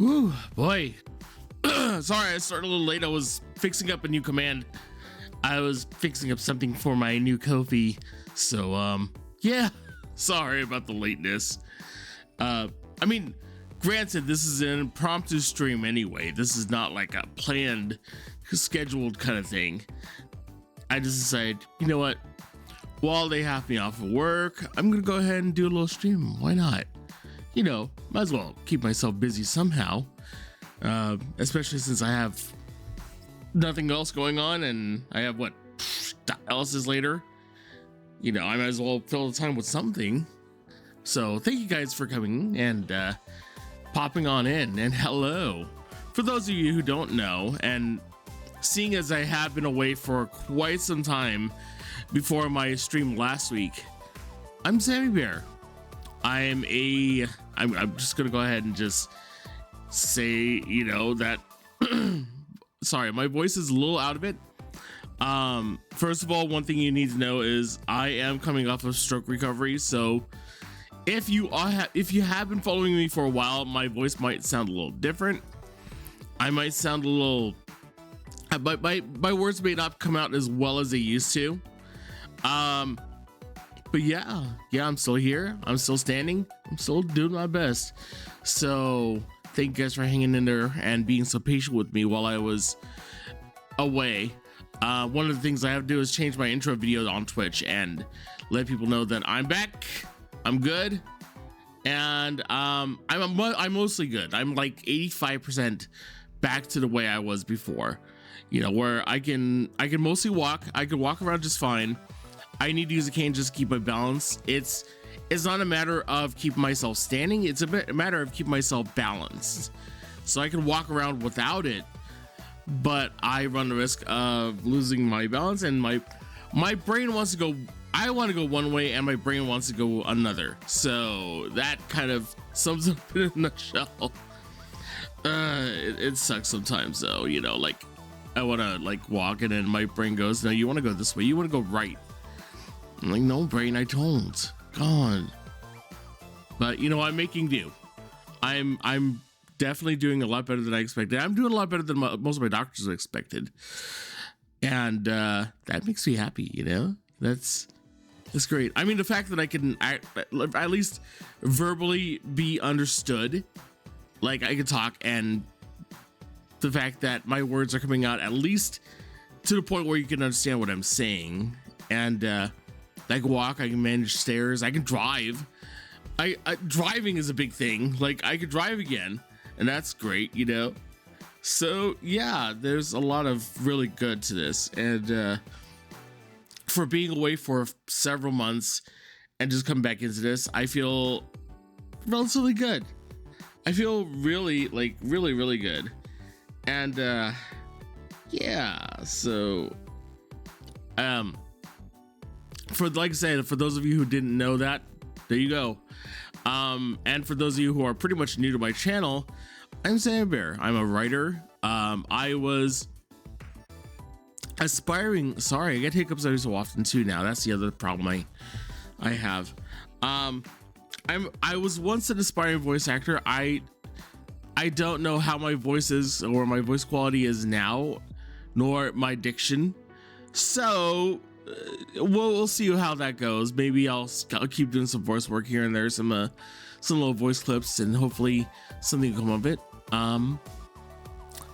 Ooh, boy. Sorry, I started a little late. I was fixing up a new command. I was fixing up something for my new Kofi. So, yeah. Sorry about the lateness. I mean, granted, this is an impromptu stream anyway. This is not like a planned, scheduled kind of thing. I just decided, you know what? While they have me off of work, I'm gonna go ahead and do a little stream. Why not? You know, might as well keep myself busy somehow. Especially since I have nothing else going on and I have what dialysis later. You know, I might as well fill the time with something. So thank you guys for coming and popping on in, and hello. For those of you who don't know, and seeing as I have been away for quite some time before my stream last week, I'm SammyBear. I'm just gonna go ahead and just say, you know, that sorry, my voice is a little out of it. First of all, one thing you need to know is I am coming off of stroke recovery, so if you have been following me for a while, my voice might sound a little different. I might sound a little, my words may not come out as well as they used to. But yeah, I'm still here. I'm still standing. I'm still doing my best. So thank you guys for hanging in there and being so patient with me while I was away. One of the things I have to do is change my intro video on Twitch and let people know that I'm back. I'm good, and I'm mostly good. I'm like 85% back to the way I was before. You know, where I can mostly walk. I can walk around just fine. I need to use a cane just to keep my balance. It's not a matter of keeping myself standing. It's a matter of keeping myself balanced. So I can walk around without it, but I run the risk of losing my balance, and my brain wants to go. I want to go one way, and my brain wants to go another. So that kind of sums up in a nutshell. It sucks sometimes, though. You know, like I want to like walk, and then my brain goes, "No, you want to go this way. You want to go right." I'm like, "No, brain, I don't. God." But you know, I'm making do. I'm definitely doing a lot better than I expected. I'm doing a lot better than most of my doctors expected, and that makes me happy. You know, that's great. I mean, the fact that I can at least verbally be understood, like I can talk, and the fact that my words are coming out at least to the point where you can understand what I'm saying, and I can walk, I can manage stairs, I can drive. Driving is a big thing. Like I could drive again, and that's great, you know. So yeah, there's a lot of really good to this, and for being away for several months and just come back into this, I feel relatively good. I feel really good, and yeah. So for like I said, for those of you who didn't know that, there you go. And for those of you who are pretty much new to my channel, I'm SammyBear. I'm a writer. I was aspiring. Sorry, I get hiccups every so often too now. That's the other problem I have. I was once an aspiring voice actor. I don't know how my voice is or my voice quality is now, nor my diction. So we'll see how that goes. Maybe I'll keep doing some voice work here and there, some little voice clips, and hopefully something will come of it.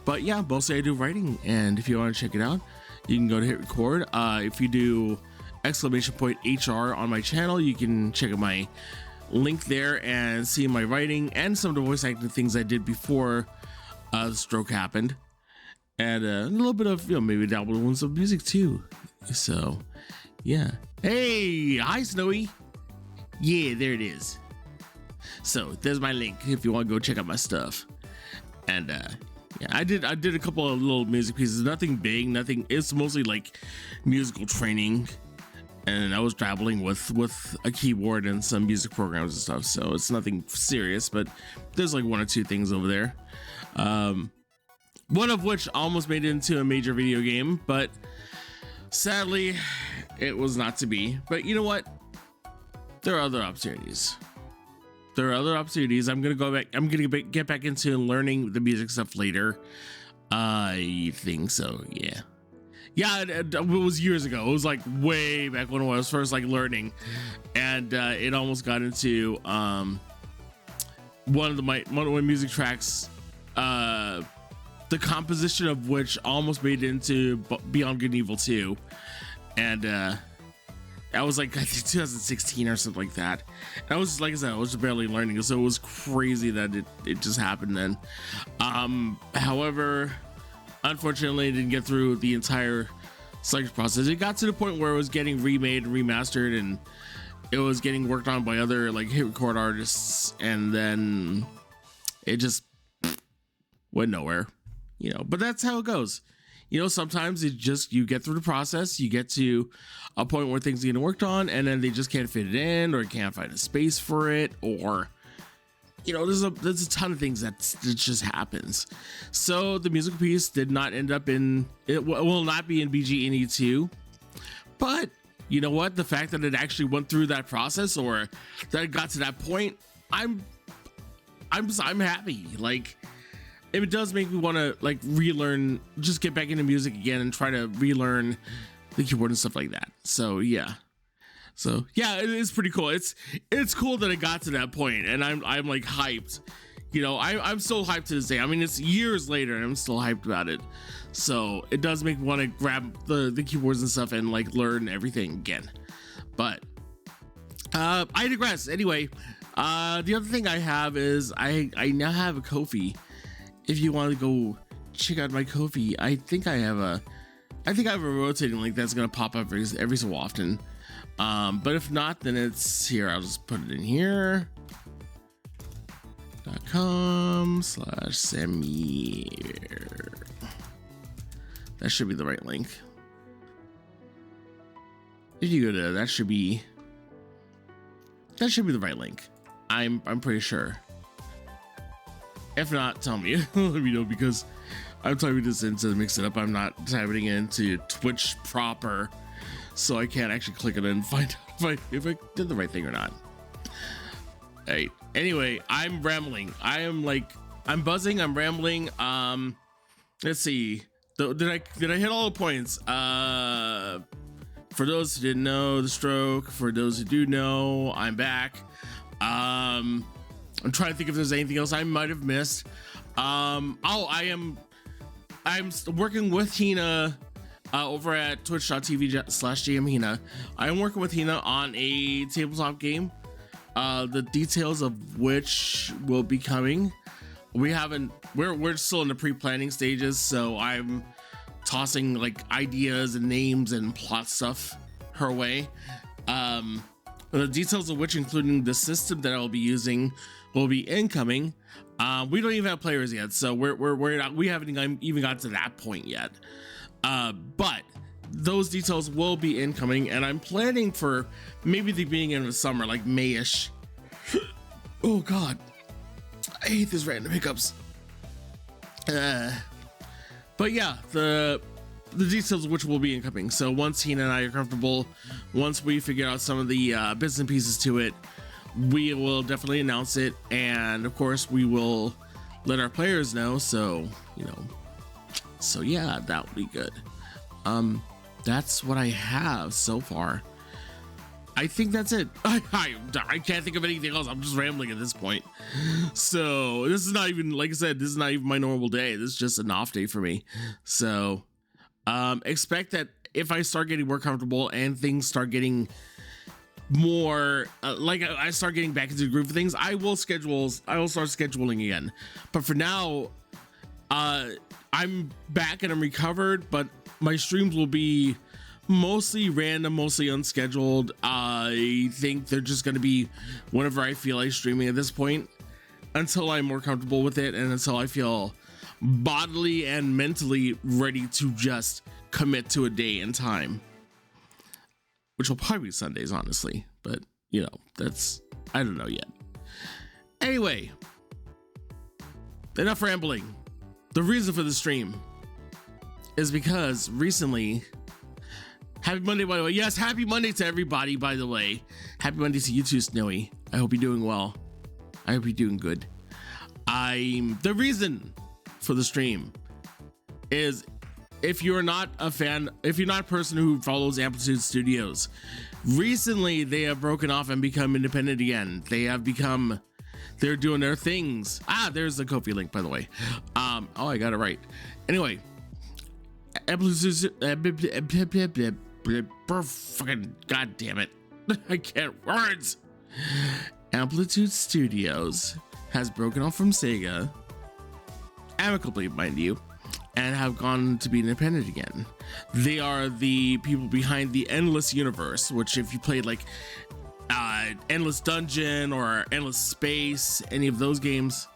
But yeah, mostly I do writing, and if you want to check it out, you can go to hit record. If you do !HR on my channel, you can check out my link there and see my writing and some of the voice acting things I did before the stroke happened, and a little bit of, you know, maybe dabble in some music too. So yeah. Hey, hi Snowy. Yeah, there it is. So there's my link if you want to go check out my stuff. And yeah, I did a couple of little music pieces, nothing big, nothing. It's mostly like musical training, and I was dabbling with a keyboard and some music programs and stuff. So it's nothing serious, but there's like one or two things over there. One of which almost made it into a major video game, but sadly it was not to be. But you know what? There are other opportunities. there are other opportunities. I'm gonna go back. I'm gonna get back into learning the music stuff later. I think so. Yeah. Yeah, it was years ago. It was like way back when I was first like learning, and it almost got into one of my music tracks, the composition of which almost made it into Beyond Good and Evil 2, and that was like I think 2016 or something like that. And I was, like I said, I was barely learning, so it was crazy that it just happened then. However, unfortunately, it didn't get through the entire selection process. It got to the point where it was getting remade and remastered, and it was getting worked on by other like hit record artists, and then it just went nowhere, you know. But that's how it goes, you know. Sometimes it just, you get through the process, you get to a point where things are getting worked on, and then they just can't fit it in, or can't find a space for it, or you know, there's a ton of things that just happens. So the musical piece did not end up in, it will not be in BGNE 2, but you know what, the fact that it actually went through that process, or that it got to that point, I'm happy. Like, it does make me want to like relearn, just get back into music again and try to relearn the keyboard and stuff like that. So yeah. So yeah, it is pretty cool. It's cool that it got to that point, and I'm like hyped. You know, I'm still hyped to this day. I mean, it's years later, and I'm still hyped about it. So it does make me want to grab the keyboards and stuff and like learn everything again. But I digress. Anyway, the other thing I have is I now have a Ko-fi. If you want to go check out my Ko-fi, I think I have a rotating link that's gonna pop up every so often. But if not, then it's here. I'll just put it in here. .com/SammyBear. That should be the right link. If you go to that, should be the right link. I'm pretty sure. If not, tell me. Let me know, because I'm typing this in to mix it up. I'm not typing it into Twitch proper, so I can't actually click it and find out if I did the right thing or not. Hey, anyway, I'm rambling. I'm buzzing. I'm rambling. Let's see. Did I hit all the points? For those who didn't know, the stroke. For those who do know, I'm back. I'm trying to think if there's anything else I might have missed. I'm working with Hina over at twitch.tv/JMHina. I'm working with Hina on a tabletop game, the details of which will be coming. We're still in the pre-planning stages, so I'm tossing like ideas and names and plot stuff her way. The details of which, including the system that I'll be using, will be incoming. We don't even have players yet, so we haven't even got to that point yet. But those details will be incoming, and I'm planning for maybe the beginning of the summer, like May-ish. Oh God, I hate these random hiccups. But yeah, the details of which will be incoming. So once Hina and I are comfortable, once we figure out some of the bits and pieces to it, we will definitely announce it, and of course we will let our players know. So, you know, so yeah, that would be good. That's what I have so far. I think that's it. I can't think of anything else. I'm just rambling at this point. So this is not even, like I said, this is not even my normal day. This is just an off day for me. So expect that if I start getting more comfortable and things start getting more like I start getting back into the groove of things, I will start scheduling again. But for now, I'm back and I'm recovered, but my streams will be mostly random, mostly unscheduled. I think they're just going to be whenever I feel like streaming at this point, until I'm more comfortable with it and until I feel bodily and mentally ready to just commit to a day and time, which will probably be Sundays, honestly. But you know, that's, I don't know yet. Anyway, enough rambling. The reason for the stream is because recently, happy Monday, by the way. Yes, happy Monday to everybody, by the way. Happy Monday to you too, Snowy. I hope you're doing well. I hope you're doing good. The reason for the stream is if you're not a fan, if you're not a person who follows Amplitude Studios, recently they have broken off and become independent again. They're doing their things. There's the Ko-fi link, by the way. I got it right. Anyway, Amplitude, fucking god damn it. I can't words. Amplitude Studios has broken off from Sega, amicably, mind you, and have gone to be independent again. They are the people behind the Endless Universe, which if you played like Endless Dungeon or Endless Space, any of those games,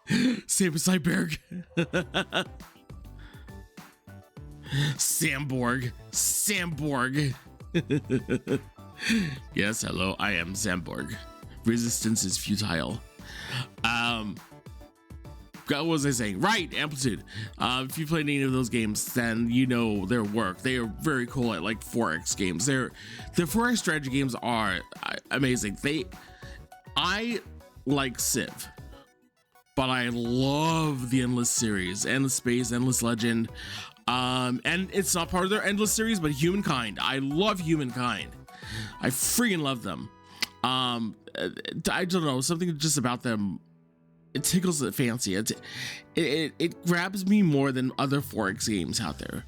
SammyBear. Samborg. Yes, hello, I am Samborg. Resistance is futile. What was I saying? Right, Amplitude. If you played any of those games, then you know their work. They are very cool at like 4X games. Their 4X strategy games are amazing. I like Civ, but I love the Endless series, Endless Space, Endless Legend. And it's not part of their Endless series, but Humankind. I love Humankind. I freaking love them. I don't know, something just about them, it tickles the fancy. It grabs me more than other 4X games out there.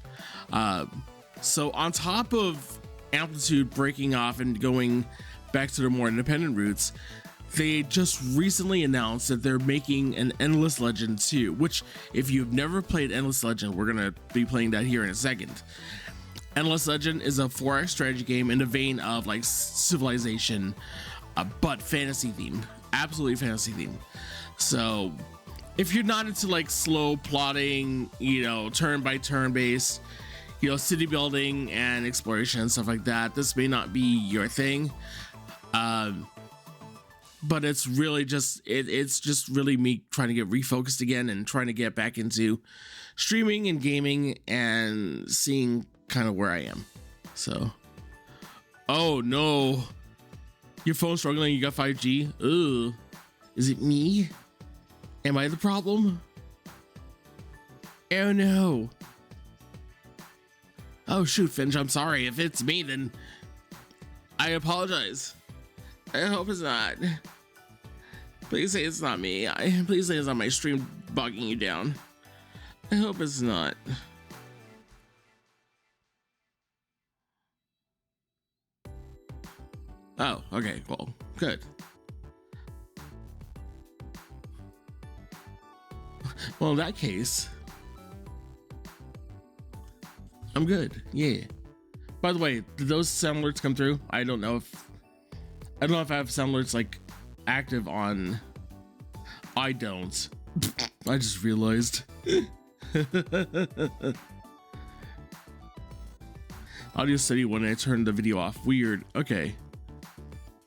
So on top of Amplitude breaking off and going back to their more independent roots, they just recently announced that they're making an Endless Legend 2, which if you've never played Endless Legend, we're gonna be playing that here in a second. Endless Legend is a 4X strategy game in the vein of like Civilization, but fantasy themed, absolutely fantasy themed. So if you're not into like slow plotting, turn by turn based, city building and exploration and stuff like that, this may not be your thing. But it's really just, it's just really me trying to get refocused again and trying to get back into streaming and gaming and seeing kind of where I am. So, oh no, your phone's struggling, you got 5G? Ugh, is it me? Am I the problem? Oh no. Oh shoot, Finch, I'm sorry. If it's me, then I apologize. I hope it's not. Please say it's not me. Please say it's not my stream bogging you down. I hope it's not. Oh, okay, well, good. Well, in that case, I'm good. Yeah. By the way, did those sound alerts come through? I don't know if I have sound alerts like active on. I don't. I just realized. Audio steady when I turned the video off. Weird. Okay.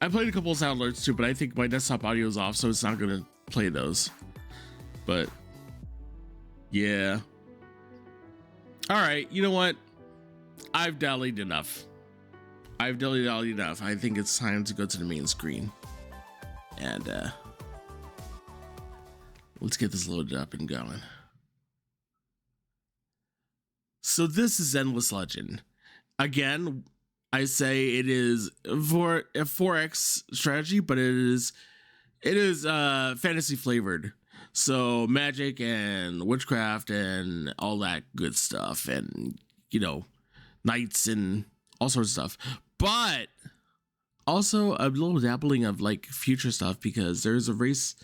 I played a couple of sound alerts too, but I think my desktop audio is off, so it's not gonna play those. But yeah. All right. You know what? I've dallied enough. I've dallied enough. I think it's time to go to the main screen. And let's get this loaded up and going. So this is Endless Legend. Again, I say it is for a 4X strategy, but it is fantasy flavored. So magic and witchcraft and all that good stuff, and knights and all sorts of stuff. But also a little dabbling of like future stuff, because there's a race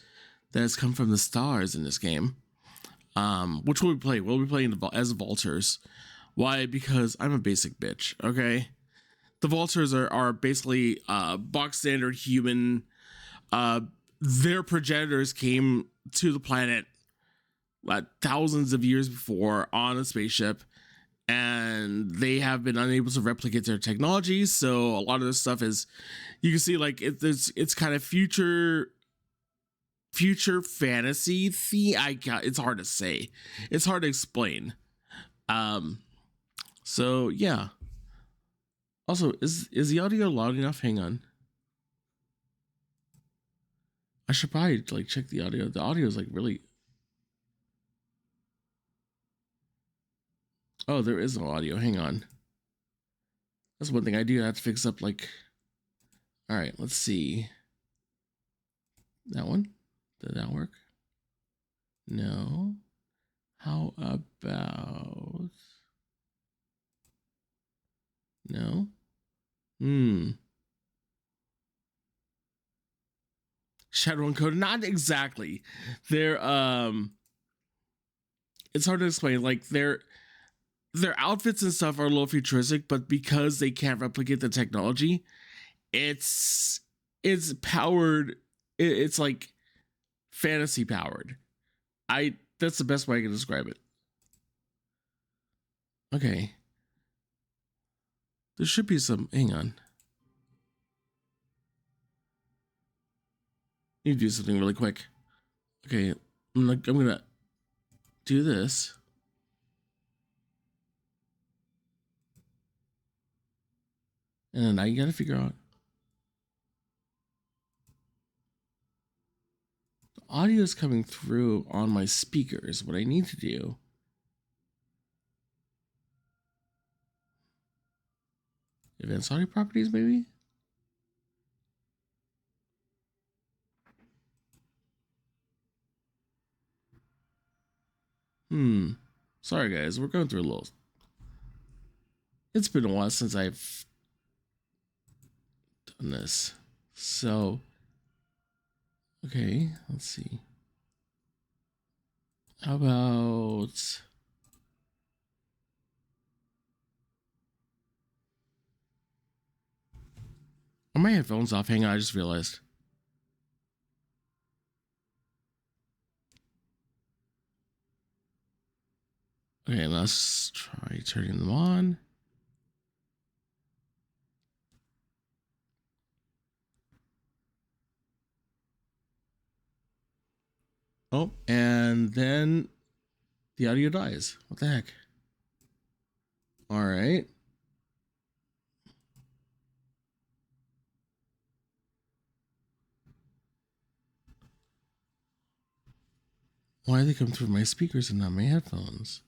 that has come from the stars in this game. Which we'll be playing. We'll be playing as Vultures. Why? Because I'm a basic bitch. Okay, the Vultures are basically box standard human. Their progenitors came to the planet thousands of years before on a spaceship, and they have been unable to replicate their technology. So a lot of this stuff is, you can see like it's kind of future fantasy. It's hard to say. It's hard to explain. So yeah. Also, is the audio loud enough? Hang on. I should probably like check the audio. The audio is like really. Oh, there is no audio. Hang on. That's one thing I do have to fix up. Like, all right, let's see. That one. Did that work? No. How about? No. Shadow encoded, not exactly. They're it's hard to explain. Like their outfits and stuff are a little futuristic, but because they can't replicate the technology, it's powered. It's like fantasy powered. That's the best way I can describe it. Okay. There should be some. Hang on. Need to do something really quick. Okay, I'm gonna do this. And now you gotta figure out the audio is coming through on my speakers. What I need to do. Advanced audio properties, maybe? Sorry guys, we're going through a little. It's been a while since I've done this. So okay, let's see. How about are my headphones off? Hang on, I just realized. Okay, let's try turning them on. Oh, and then the audio dies. What the heck? All right. Why do they come through my speakers and not my headphones?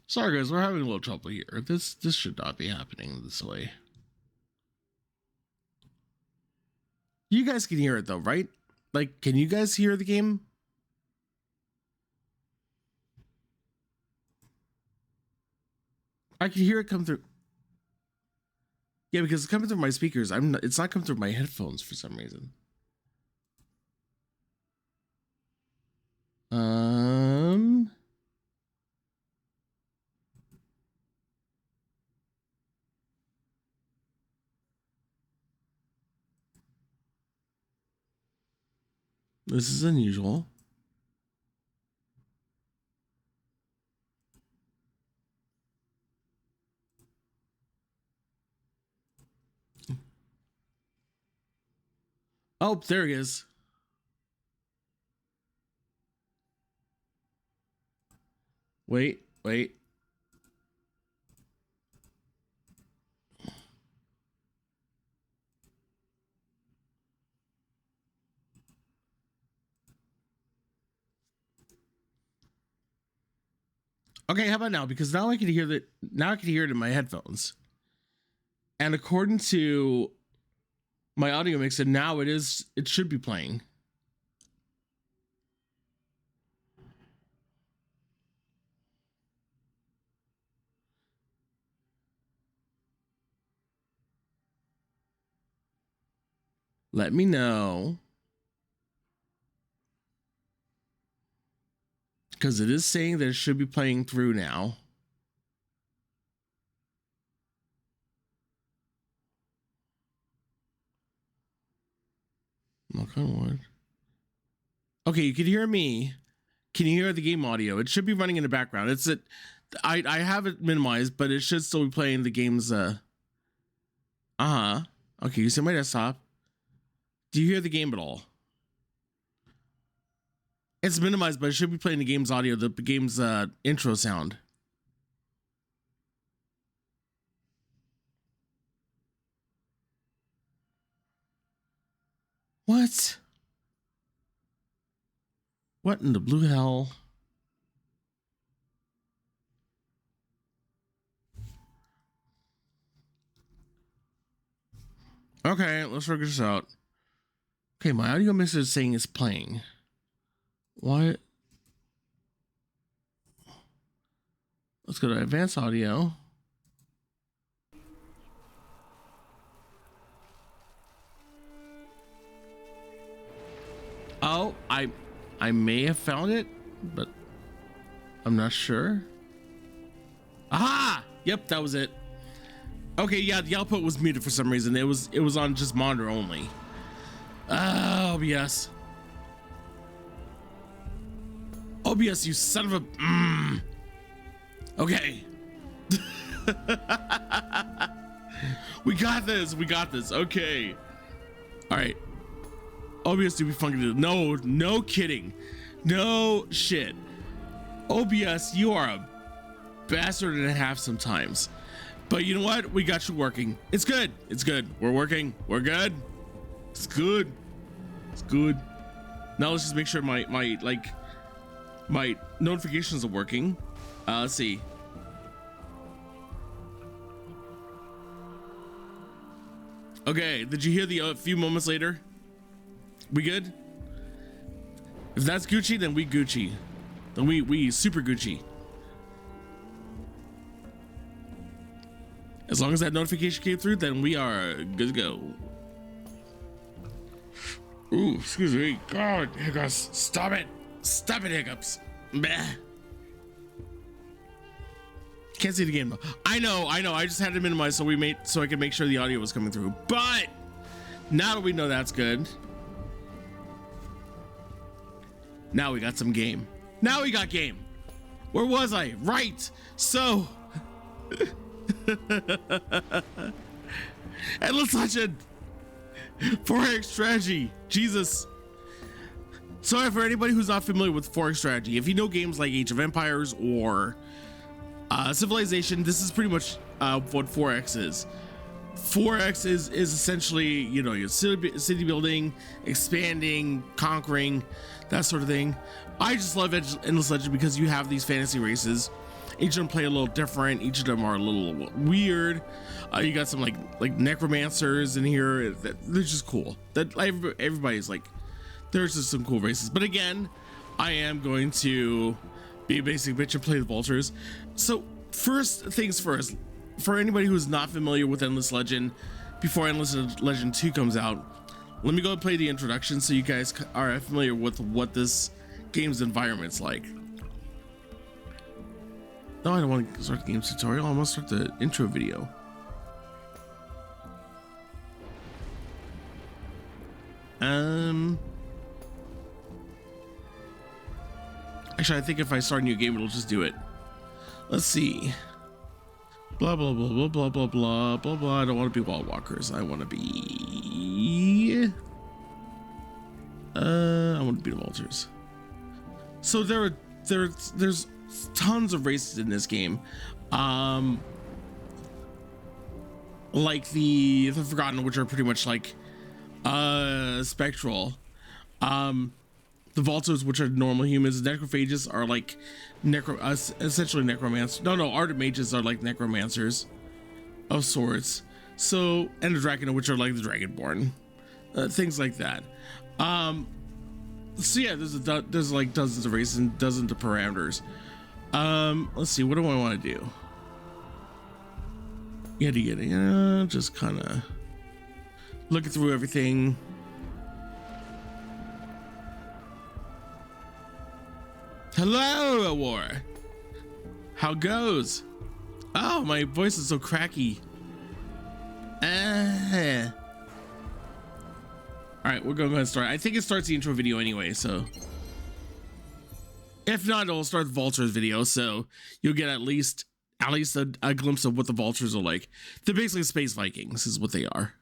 Sorry guys, we're having a little trouble here. This should not be happening this way. You guys can hear it though, right? Like, can you guys hear the game? I can hear it come through. Yeah, because it's coming through my speakers. It's not coming through my headphones for some reason. This is unusual. Oh, there he is. Wait. Okay, how about now? Because now I can hear that. Now I can hear it in my headphones. And according to my audio mixer, now it should be playing. Let me know. Because it is saying that it should be playing through now. Knock on wood. Okay, you can hear me. Can you hear the game audio? It should be running in the background. I have it minimized, but it should still be playing the game's okay, you see my desktop. Do you hear the game at all? It's minimized, but it should be playing the game's audio, the game's intro sound. What? What in the blue hell? Okay, let's figure this out. Okay, my audio message is saying it's playing. What? Let's go to advanced audio. Oh, I may have found it, but I'm not sure. Aha! Yep, that was it. Okay, yeah, the output was muted for some reason. It was on just monitor only. OBS. OBS, you son of a Okay. We got this. We got this. Okay. All right. OBS, do we fucking do? No kidding. No shit. OBS, you are a bastard and a half sometimes. But you know what? We got you working. It's good. It's good. We're working. We're good. It's good. It's good. Now let's just make sure my notifications are working. Let's see. Okay, did you hear the few moments later? We good? If that's Gucci, then we Gucci. Then we super Gucci. As long as that notification came through, then we are good to go. Ooh, excuse me. God, hiccups. Stop it. Stop it, hiccups. Bah. Can't see the game though. I know. I just had to minimize so I could make sure the audio was coming through. But now that we know that's good, now we got some game. Now we got game. Where was I? Right. So Endless Legend 4X strategy. Jesus. Sorry for anybody who's not familiar with 4X strategy. If you know games like Age of Empires or Civilization, this is pretty much what 4X is. 4X is essentially, you know, your city building, expanding, conquering, that sort of thing. I just love Endless Legend because you have these fantasy races. Each of them play a little different. Each of them are a little weird. You got some like necromancers in here. They're just cool. That everybody's like, there's just some cool races. But again, I am going to be a basic bitch and play the vultures. So first things first, for anybody who's not familiar with Endless Legend, before Endless Legend 2 comes out, let me go and play the introduction so you guys are familiar with what this game's environment's like. No, I don't want to start the game's tutorial. I want to start the intro video. Actually, I think if I start a new game, it'll just do it. Let's see. Blah, blah, blah, blah, blah, blah, blah, blah, blah. I don't want to be wall walkers. I want to be... I want to be the vultures. So there's tons of races in this game. Like the Forgotten, which are pretty much like spectral. The vultures, which are normal humans. Necrophages are like essentially necromancers. No, artimages are like necromancers of sorts. So, and the dragon, which are like the dragonborn, things like that. So yeah, there's like dozens of races and dozens of parameters. Let's see, what do I want to do? Just kind of looking through everything. Hello, War. How goes? Oh, my voice is so cracky. All right, we're going to go ahead and start. I think it starts the intro video anyway, so if not, it'll start the vultures video, so you'll get at least a glimpse of what the vultures are like. They're basically space Vikings, is what they are.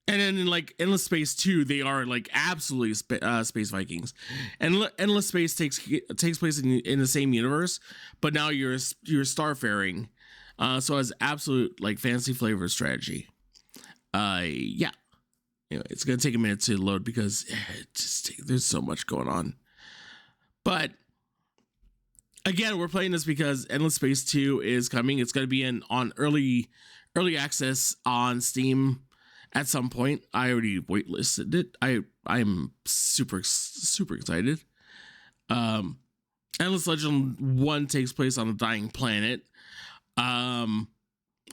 And then in like Endless Space 2, they are like absolutely space Vikings. And Endless Space takes place in the same universe, but now you're starfaring, so it has absolute like fantasy flavor strategy. Yeah. Anyway, it's gonna take a minute to load because there's so much going on. But again, we're playing this because Endless Space 2 is coming. It's gonna be on early access on Steam at some point. I already waitlisted it. I'm super excited. Endless Legend 1 takes place on a dying planet.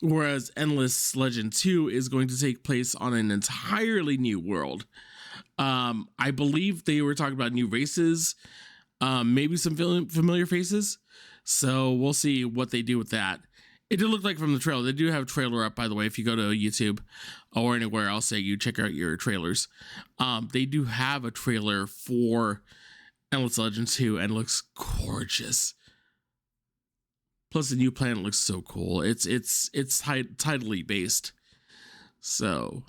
Whereas Endless Legend 2 is going to take place on an entirely new world. I believe they were talking about new races, maybe some familiar faces. So we'll see what they do with that. It did look like from the trailer. They do have a trailer up, by the way. If you go to YouTube or anywhere else that you check out your trailers, they do have a trailer for Endless Legend 2 and it looks gorgeous. Plus, the new planet looks so cool. It's tidally based. So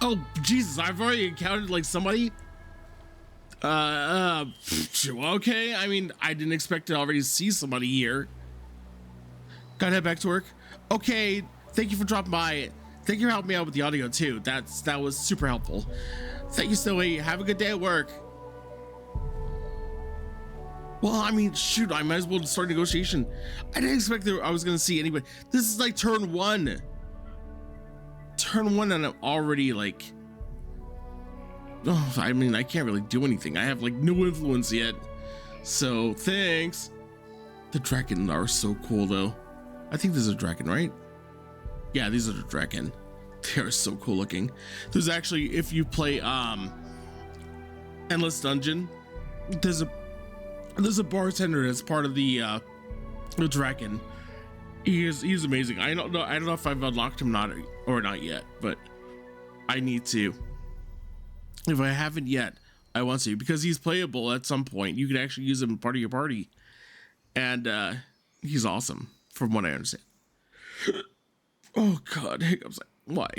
oh Jesus, I've already encountered like somebody. Okay. I mean, I didn't expect to already see somebody here. Gotta head back to work. Okay, thank you for dropping by. Thank you for helping me out with the audio too. That was super helpful. Thank you, Stewie. Have a good day at work. Well, I mean, shoot, I might as well start negotiation. I didn't expect that I was gonna see anybody. This is like turn one. Turn one, and I'm already like, oh, I mean, I can't really do anything. I have like no influence yet. So thanks. The Draken are so cool though. I think this is a Draken, right? Yeah, these are the Draken. They are so cool looking. There's actually, if you play Endless Dungeon, there's a bartender that's part of the Draken. He's amazing. I don't know if I've unlocked him or not yet, but I need to. If I haven't yet, I want to, because he's playable at some point. You can actually use him as part of your party, and he's awesome from what I understand. Oh God, hiccups! Why,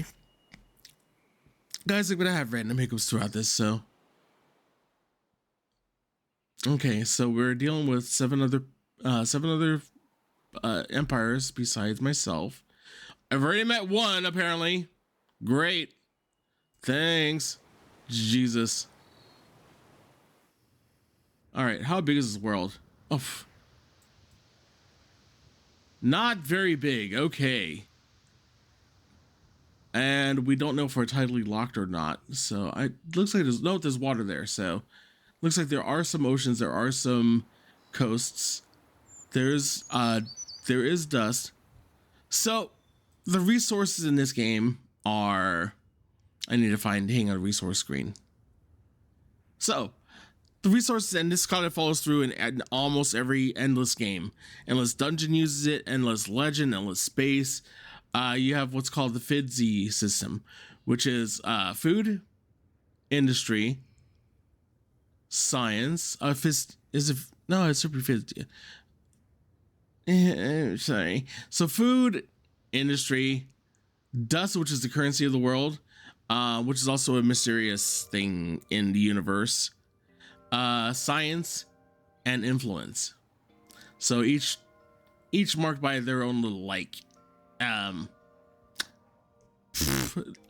guys? I'm gonna have random hiccups throughout this. So, okay, so we're dealing with seven other empires besides myself. I've already met one, apparently. Great, thanks. Jesus. All right, how big is this world? Oh, not very big. Okay. And we don't know if we're tidally locked or not. So looks like there's water there. So looks like there are some oceans. There are some coasts. There is dust. So the resources in this game are, I need to hang on a resource screen. So the resources, and this kind of follows through in almost every Endless game. Endless Dungeon uses it, Endless Legend, Endless Space. You have what's called the FIDZ system, which is food, industry, science. It's super FIDZ. Sorry. So food, industry, dust, which is the currency of the world, which is also a mysterious thing in the universe. Science and influence. So each marked by their own little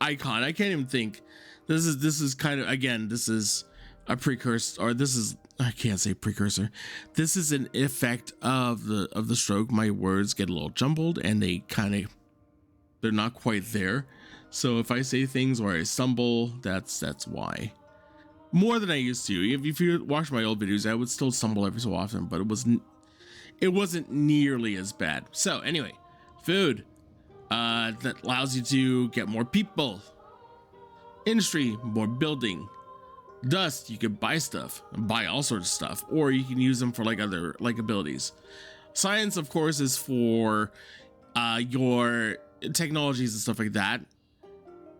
icon. I can't even think. This is kind of, again, this is a precursor, or this is, I can't say precursor. This is an effect of the stroke. My words get a little jumbled and they're not quite there. So if I say things or I stumble, that's why. More than I used to. If you watch my old videos, I would still stumble every so often, but it wasn't nearly as bad. So anyway, food that allows you to get more people. Industry, more building. Dust, you can buy stuff, buy all sorts of stuff, or you can use them for like other like abilities. Science, of course, is for your technologies and stuff like that.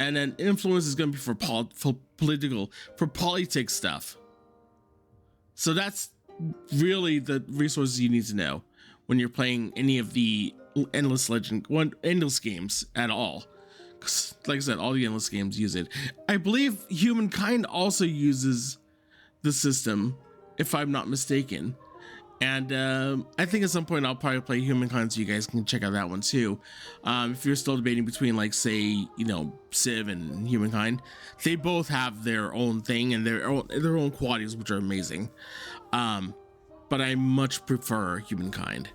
And then influence is going to be for politics stuff. So that's really the resources you need to know when you're playing any of the endless games at all. Like I said, all the endless games use it. I believe Humankind also uses the system, if I'm not mistaken. And I think at some point I'll probably play Humankind so you guys can check out that one too. If you're still debating between, like, say, you know, Civ and Humankind, they both have their own thing and their own qualities, which are amazing. But I much prefer Humankind.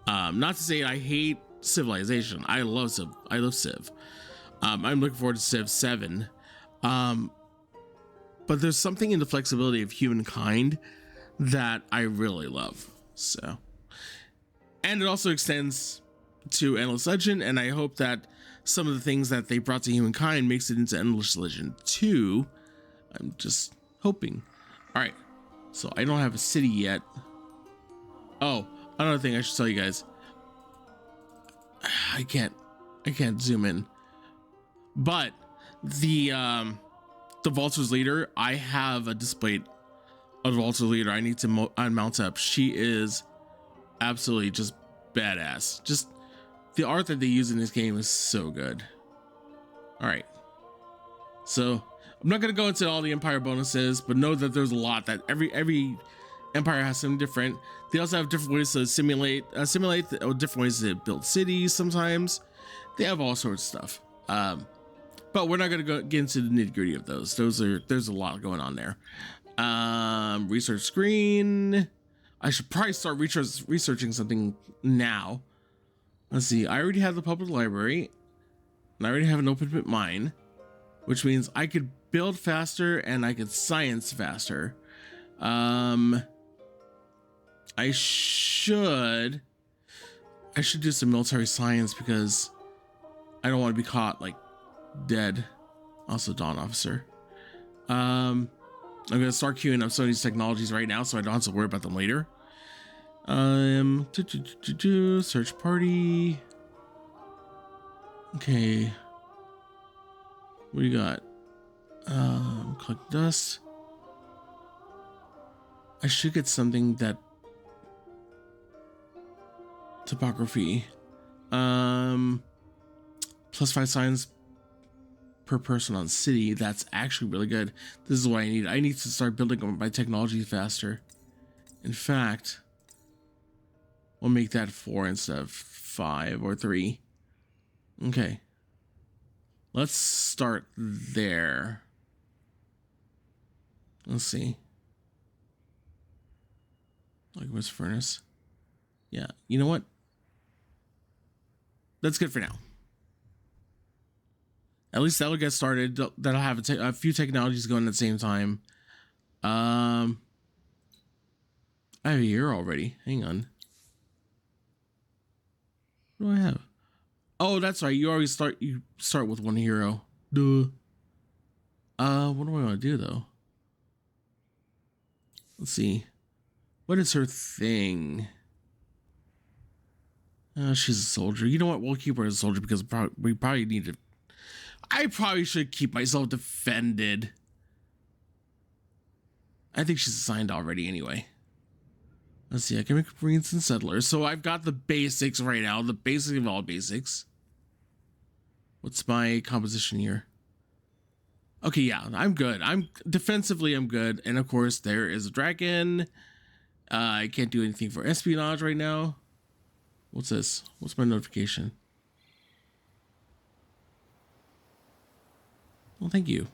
Not to say I hate Civilization. I love Civ. I'm looking forward to Civ 7. But there's something in the flexibility of Humankind that I really love. So, and it also extends to Endless Legend, and I hope that some of the things that they brought to Humankind makes it into Endless Legend 2. I'm just hoping. All right, so I don't have a city yet. Oh, another thing I should tell you guys. I can't zoom in, but the Vulture's leader, I have a display of the Vulture leader. I need to mount up. She is absolutely just badass. Just the art that they use in this game is so good. All right, so I'm not gonna go into all the Empire bonuses, but know that there's a lot that every Empire has something different. They also have different ways to simulate different ways to build cities. Sometimes they have all sorts of stuff. But we're not gonna get into the nitty gritty of those. There's a lot going on there. Research screen. I should probably start researching something now. Let's see. I already have the public library, and I already have an open pit mine, which means I could build faster and I could science faster. I should do some military science because I don't want to be caught like dead. Also, Dawn Officer. I'm gonna start queuing up some of these technologies right now, so I don't have to worry about them later. Search party. Okay. What do you got? Collect dust. I should get something that topography. +5 science per person on city. That's actually really good. This is what I need. I need to start building my technology faster. In fact, we'll make that 4 instead of 5 or 3. Okay. Let's start there. Let's see. Like, what's furnace? Yeah, you know what? That's good for now. At least that'll get started. That'll have a few technologies going at the same time. I have a year already. Hang on. What do I have? Oh, that's right. You start with one hero. Duh. What do I want to do though? Let's see. What is her thing? She's a soldier. You know what? We'll keep her as a soldier because we probably need to. I probably should keep myself defended. I think she's assigned already anyway. Let's see. I can make Marines and settlers. So I've got the basics right now. The basic of all basics. What's my composition here? Okay, yeah, I'm good. Defensively, I'm good. And of course, there is a dragon. I can't do anything for espionage right now. What's this? What's my notification? Well, thank you.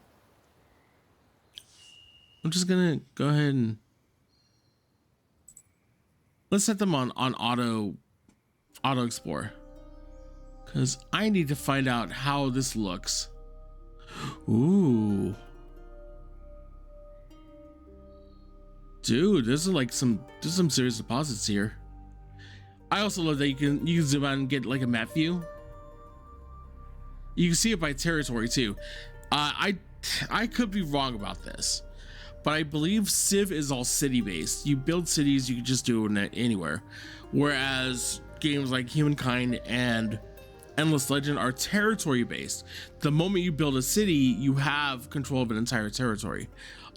I'm just gonna go ahead and let's set them on auto explore. because I need to find out how this looks. Ooh. Dude, there's some serious deposits here. I also love that you can zoom out and get like a map view. You can see it by territory too. I could be wrong about this, but I believe Civ is all city based. You build cities, you can just do it anywhere. Whereas games like Humankind and Endless Legend are territory based. The moment you build a city, you have control of an entire territory.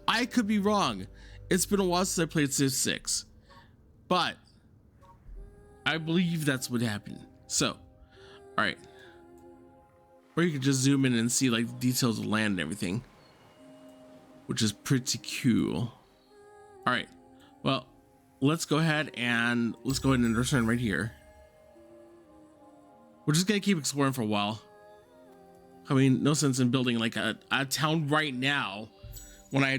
I could be wrong. It's been a while since I played Civ 6, but I believe that's what happened. So, all right. Or you could just zoom in and see like the details of land and everything, which is pretty cool. All right. Well, let's go ahead and return right here. We're just gonna keep exploring for a while. I mean, no sense in building like a town right now when I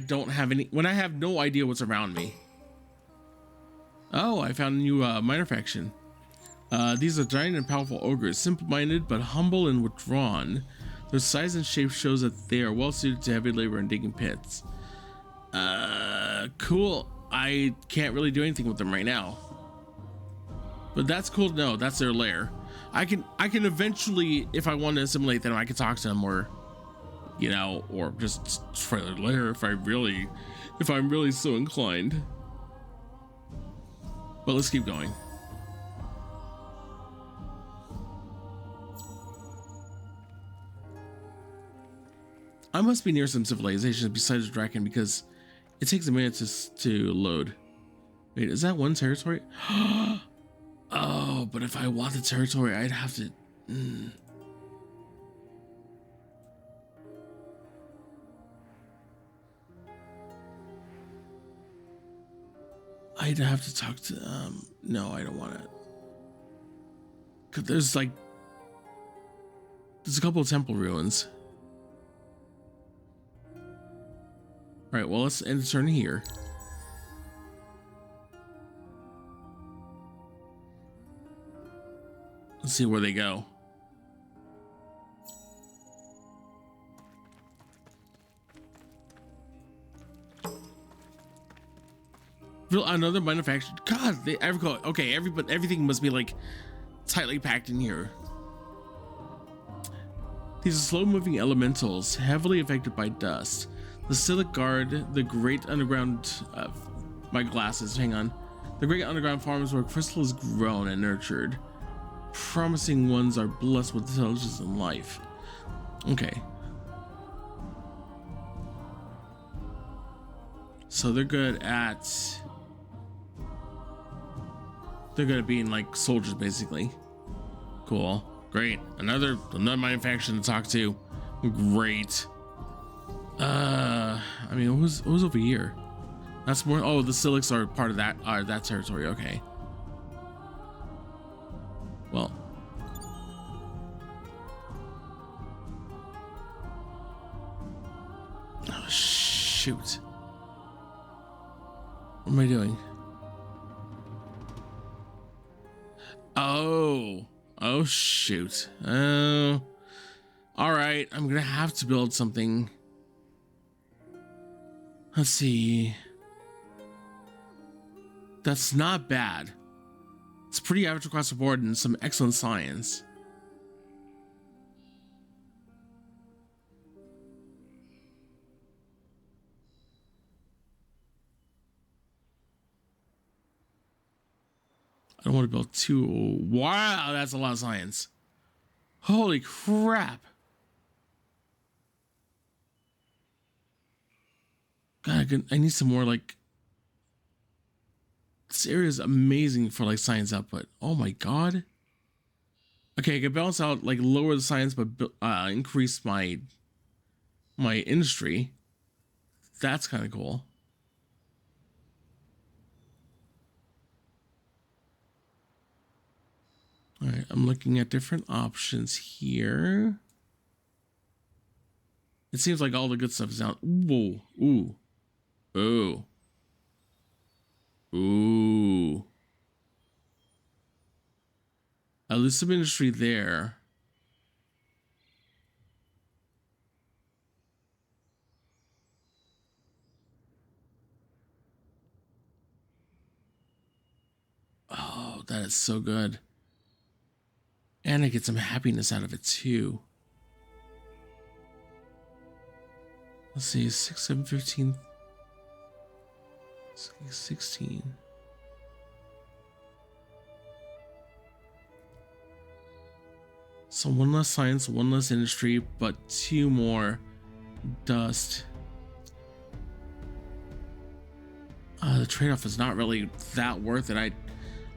have no idea what's around me. Oh, I found a new minor faction. These are giant and powerful ogres, simple-minded but humble and withdrawn. Their size and shape shows that they are well suited to heavy labor and digging pits. Cool. I can't really do anything with them right now, but that's cool to know. That's their lair. I can eventually, if I want to assimilate them, I can talk to them, or you know, or just try their lair if I'm really so inclined. But let's keep going. I must be near some civilizations besides Draken because it takes a minute to load. Wait, is that one territory? Oh, but if I want the territory, I'd have to... I'd have to talk to... no, I don't want it. Cause there's a couple of temple ruins. All right, well, let's end the turn here. Let's see where they go. Another manufactured. God, okay, everything must be like tightly packed in here. These are slow-moving elementals, heavily affected by dust. The Silic Guard, the great underground... my glasses, hang on. The great underground farms where crystal is grown and nurtured. Promising ones are blessed with intelligence and life. Okay. So they're good at... They're good at being like soldiers, basically. Cool. Great. Another manufacturer to talk to. Great. I mean, who's over here? That's more. Oh, the Silics are part of that territory. Okay. Well. Oh shoot. What am I doing? Oh shoot. Oh. All right. I'm gonna have to build something. Let's see. That's not bad. It's pretty average across the board and some excellent science. I don't want to build two. Wow, that's a lot of science. Holy crap. God, I need some more like... This area is amazing for like science output. Oh my god. Okay, I can balance out, like lower the science but increase my industry. That's kind of cool. All right, I'm looking at different options here. It seems like all the good stuff is out. Whoa, ooh, ooh, ooh. At least some industry there. that is so good. And I get some happiness out of it too. Let's see, 6, 7, 15, 16. So 1 less science, 1 less industry, but 2 more dust. The trade-off is not really that worth it.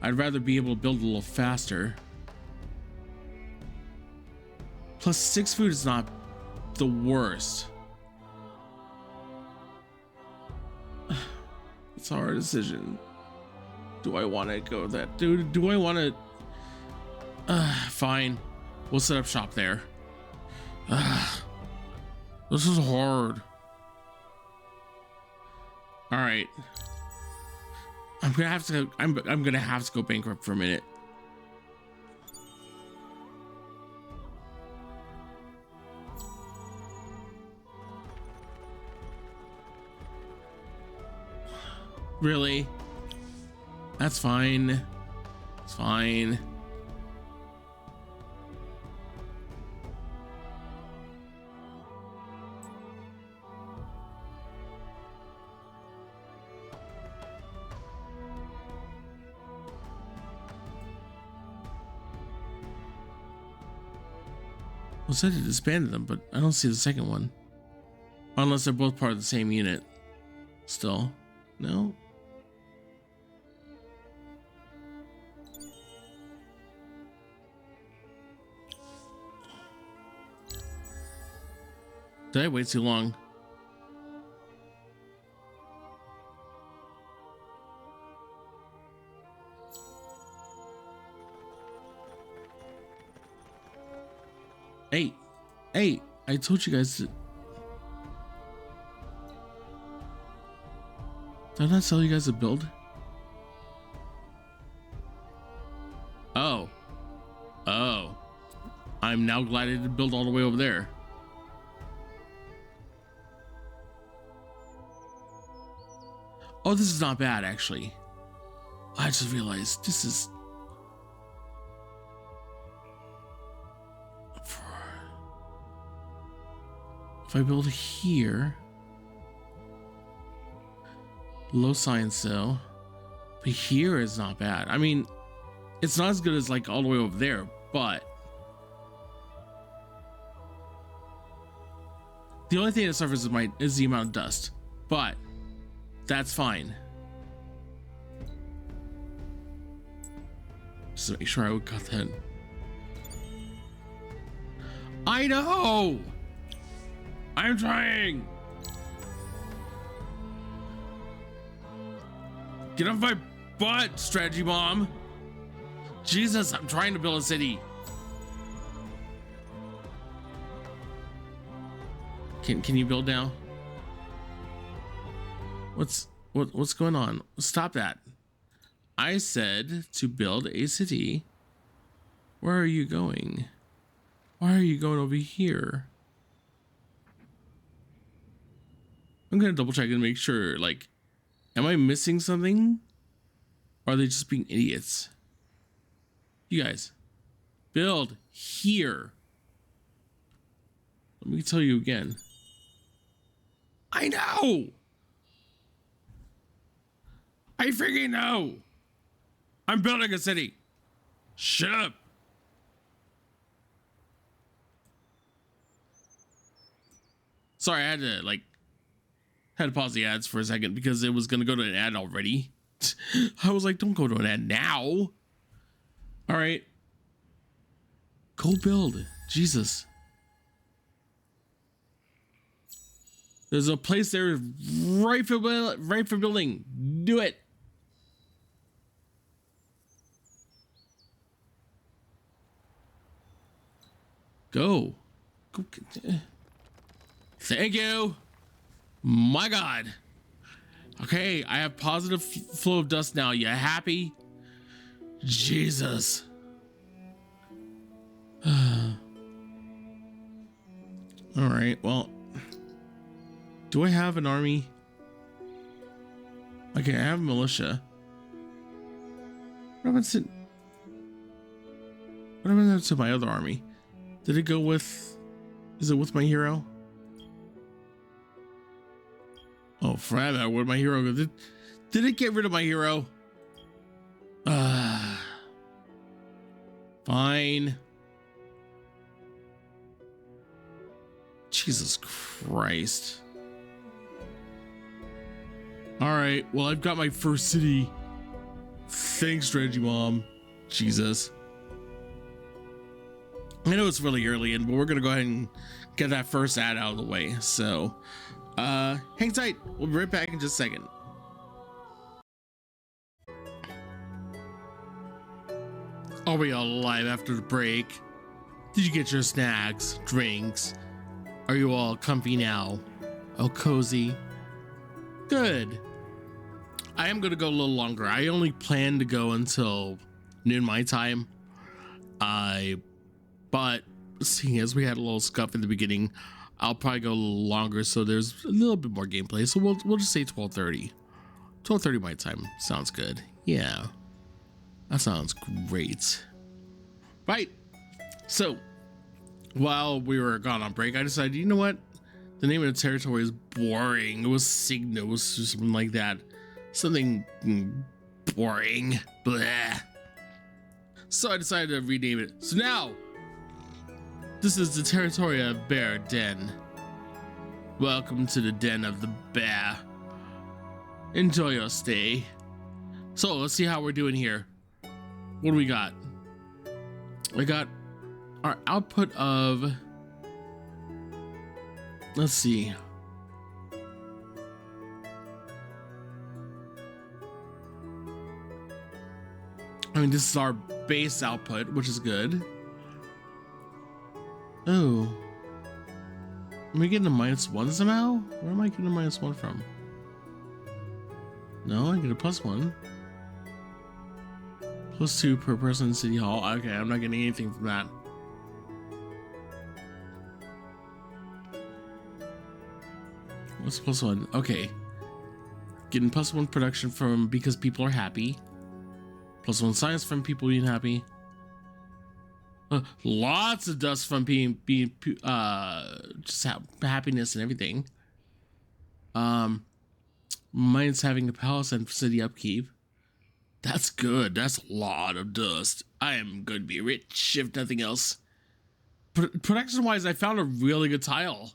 I'd rather be able to build a little faster. Plus 6 food is not the worst. It's a hard decision. Do I want to go that? Do I want to? Fine. We'll set up shop there. This is hard. All right. I'm gonna have to. I'm gonna have to go bankrupt for a minute. Really? That's fine. It's fine. Well, said it disbanded them, but I don't see the second one. Unless they're both part of the same unit. Still. No? Did I wait too long? Hey, I told you guys to... Did I not tell you guys to build? Oh. I'm now glad I didn't build all the way over there. Oh, this is not bad, actually. I just realized this is... If I build here... Low science though. But here is not bad. I mean, it's not as good as like all the way over there, but... The only thing that suffers is the amount of dust. But... That's fine. Just to make sure I got that. I know! I'm trying! Get off my butt, strategy bomb! Jesus, I'm trying to build a city. Can you build now? What's going on? Stop that. I said to build a city. Where are you going? Why are you going over here? I'm gonna double check and make sure, like, am I missing something? Or are they just being idiots? You guys, build here. Let me tell you again. I know! I freaking know! I'm building a city! Shut up! Sorry, I had to pause the ads for a second because it was gonna go to an ad already. I was like, don't go to an ad now! Alright. Go build. Jesus. There's a place there right for building. Do it. Go. Thank you. My God. Okay, I have positive flow of dust now. You happy? Jesus. All right, well, do I have an army? Okay, I have militia. What happens to What happened to my other army? Did it go with... Is it with my hero? Oh, crap. Where'd my hero go? Did it get rid of my hero? Fine. Jesus Christ. Alright, well, I've got my first city. Thanks, Reggie Mom. Jesus. I know it's really early, but we're gonna go ahead and get that first ad out of the way. So, hang tight. We'll be right back in just a second. Are we all alive after the break? Did you get your snacks, drinks? Are you all comfy now? Oh, cozy? Good. I am going to go a little longer. I only plan to go until noon my time. But seeing as we had a little scuff in the beginning, I'll probably go a little longer, so there's a little bit more gameplay. So we'll just say 12:30. 12:30 my time. Sounds good. Yeah. That sounds great. Right. So while we were gone on break, I decided, you know what? The name of the territory is boring. It was Signos or something like that. Something boring. Blah. So I decided to rename it. So now, this is the territory of Bear Den. Welcome to the den of the bear. Enjoy your stay. So let's see how we're doing here. What do we got? I got our output of, let's see. I mean, this is our base output, which is good. Oh. Am I getting a -1 somehow? Where am I getting a -1 from? No, I get a +1. +2 per person in City Hall. Okay, I'm not getting anything from that. What's +1? Okay. Getting +1 production from because people are happy. +1 science from people being happy. Lots of dust from being just happiness and everything. Mine's having a palace and city upkeep. That's good. That's a lot of dust. I am going to be rich if nothing else. Production wise, I found a really good tile.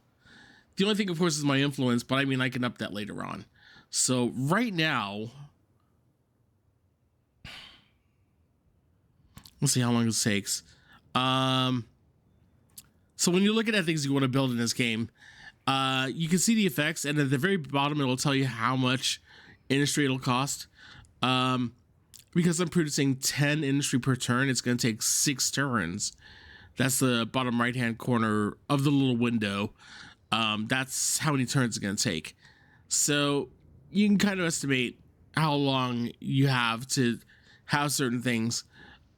The only thing, of course, is my influence, but I mean, I can up that later on. So right now, let's see how long this takes. So when you're looking at things you want to build in this game, you can see the effects, and at the very bottom, it'll tell you how much industry it'll cost. Because I'm producing 10 industry per turn, it's going to take 6 turns. That's the bottom right-hand corner of the little window. That's how many turns it's going to take. So you can kind of estimate how long you have to have certain things.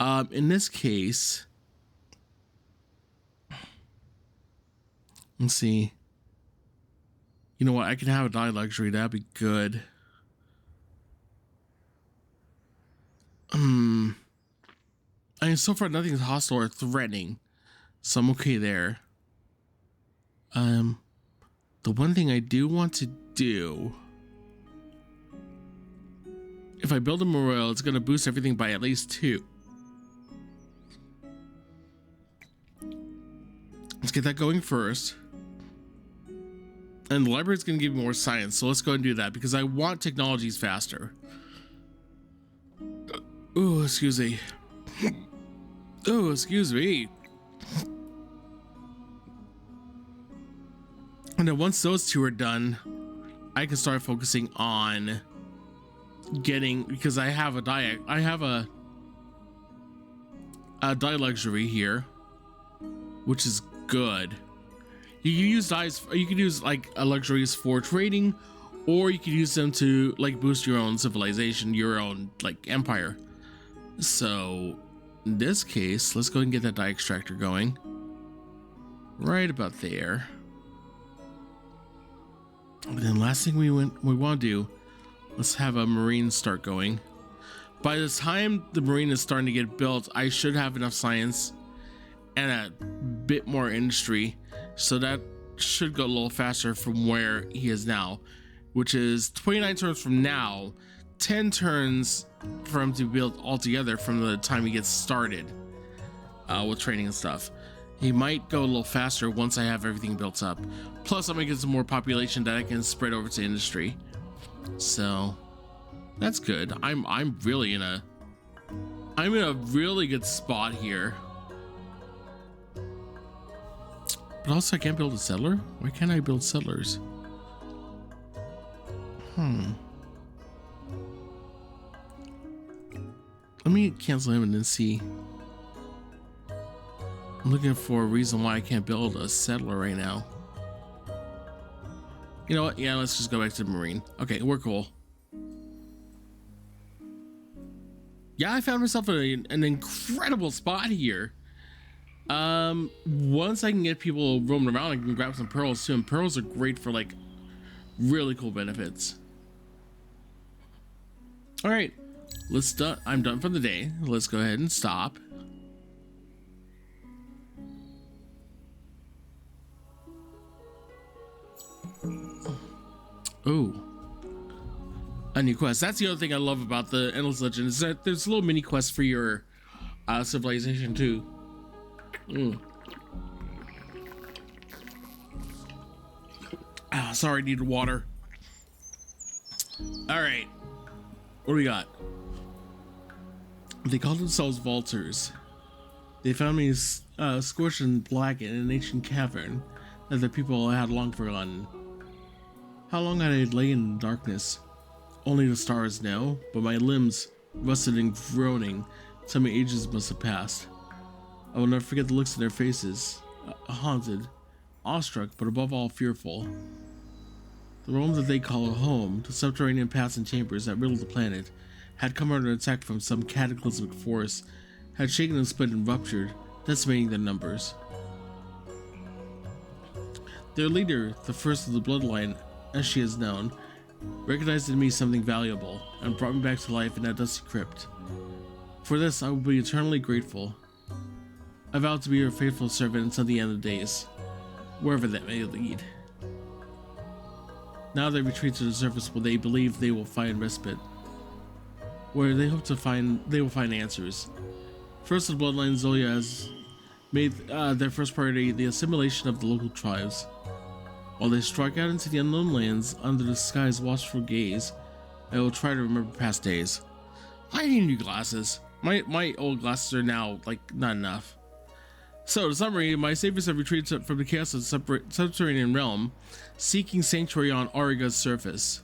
In this case, let's see. You know what? I can have a die luxury. That'd be good. I mean, so far nothing's hostile or threatening, so I'm okay there. The one thing I do want to do, if I build a memorial, it's going to boost everything by at least 2. Let's get that going first. And the library's going to give me more science, so let's go and do that because I want technologies faster. Oh, excuse me. Oh, excuse me. And then once those 2 are done, I can start focusing on getting, because I have a die luxury here, which is good. You can use dice, you can use like luxuries for trading, or you can use them to like boost your own civilization, your own like empire. So in this case, let's go and get that die extractor going right about there. And then last thing we want to do, let's have a marine start going. By the time the marine is starting to get built, I should have enough science and a bit more industry. So that should go a little faster from where he is now, which is 29 turns from now, 10 turns for him to build altogether from the time he gets started with training and stuff. He might go a little faster once I have everything built up. Plus, I'm gonna get some more population that I can spread over to industry. So that's good. I'm really in a really good spot here. But also I can't build a settler? Why can't I build settlers? Let me cancel him and then see. I'm looking for a reason why I can't build a settler right now. You know what? Yeah, let's just go back to the Marine. Okay, we're cool. Yeah, I found myself in an incredible spot here. Once I can get people roaming around, I can grab some pearls too, and pearls are great for like really cool benefits. All right, I'm done for the day. Let's go ahead and stop. Oh, a new quest. That's the other thing I love about the Endless Legend, is that there's little mini quests for your civilization too. Sorry, needed water. All right, what do we got? They call themselves Vaulters. They found me scorched and blackened in an ancient cavern that the people had long forgotten. How long had I lain in darkness? Only the stars know, but my limbs, rusted and groaning, tell me ages must have passed. I will never forget the looks in their faces, haunted, awestruck, but above all fearful. The realm that they call a home, the subterranean paths and chambers that riddled the planet, had come under attack from some cataclysmic force, had shaken and split and ruptured, decimating their numbers. Their leader, the first of the bloodline, as she is known, recognized in me something valuable and brought me back to life in that dusty crypt. For this, I will be eternally grateful. I vow to be your faithful servant until the end of days, wherever that may lead. Now they retreat to the surface where they believe they will find respite, where they hope they will find answers. First of the bloodline, Zoya has made their first priority the assimilation of the local tribes. While they strike out into the unknown lands under the sky's watchful gaze, I will try to remember past days. I need new glasses. My old glasses are now like not enough. So, in summary, my saviors have retreated from the chaos of the subterranean realm, seeking sanctuary on Auriga's surface.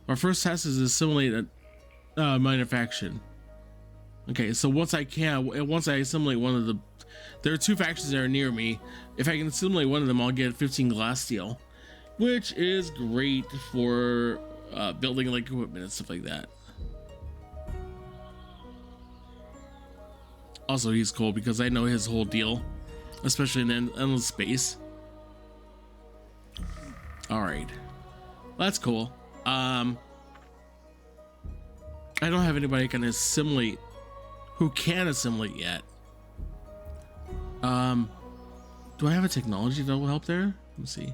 Our first task is to assimilate a minor faction. Okay, so once I assimilate one of the... There are two factions that are near me. If I can assimilate one of them, I'll get 15 glass steel, which is great for building like equipment and stuff like that. Also, he's cool because I know his whole deal, especially in endless space. All right, that's cool. I don't have anybody can assimilate who can assimilate yet. Do I have a technology that will help there? Let me see.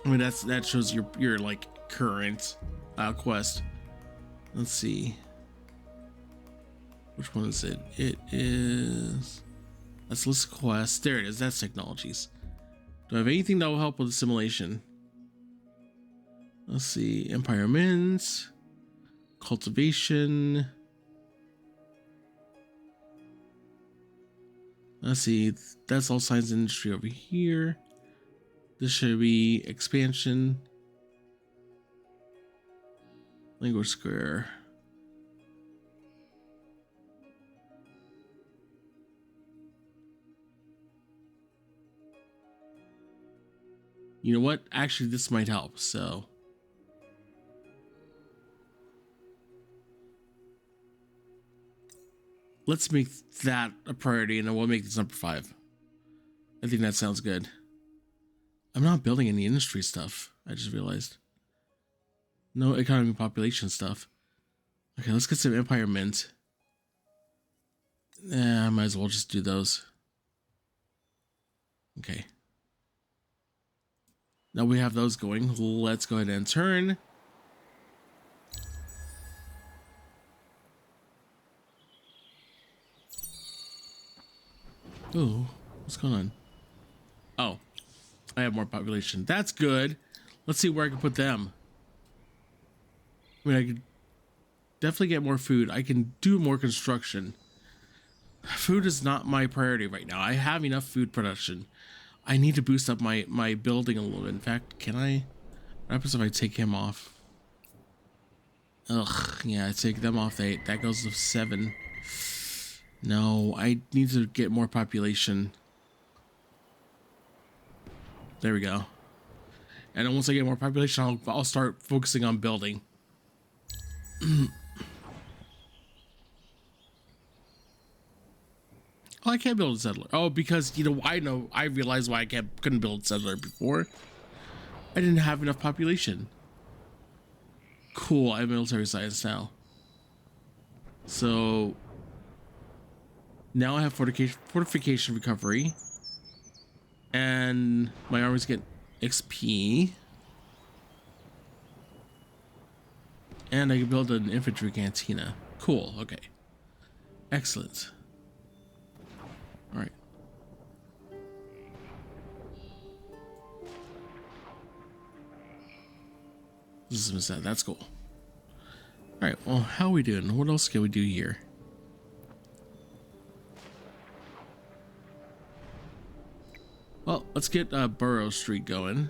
I mean, that shows your like current quest. Let's see. Which one is it? It is... Let's list quests. There it is. That's technologies. Do I have anything that will help with assimilation? Let's see. Empire Mint. Cultivation. Let's see. That's all science and industry over here. This should be expansion. Language square. You know what? Actually, this might help. So let's make that a priority, and then we'll make this number 5. I think that sounds good. I'm not building any industry stuff. I just realized. No economy population stuff. Okay, let's get some Empire Mint. I might as well just do those. Okay. Now we have those going. Let's go ahead and turn. Ooh, what's going on? Oh, I have more population. That's good. Let's see where I can put them. I mean, I could definitely get more food. I can do more construction. Food is not my priority right now. I have enough food production. I need to boost up my building a little bit. In fact, can I? What happens if I take him off? Ugh, yeah, I take them off. That goes to 7. No, I need to get more population. There we go. And then once I get more population, I'll start focusing on building. Oh, I can't build a settler. Oh, because, you know, I realized why I couldn't build a settler before. I didn't have enough population. Cool, I have military science now. So now I have fortification recovery. And my armies get XP. And I can build an infantry cantina. Cool, okay. Excellent. All right. That's cool. All right, well, how are we doing? What else can we do here? Well, let's get Borough Street going.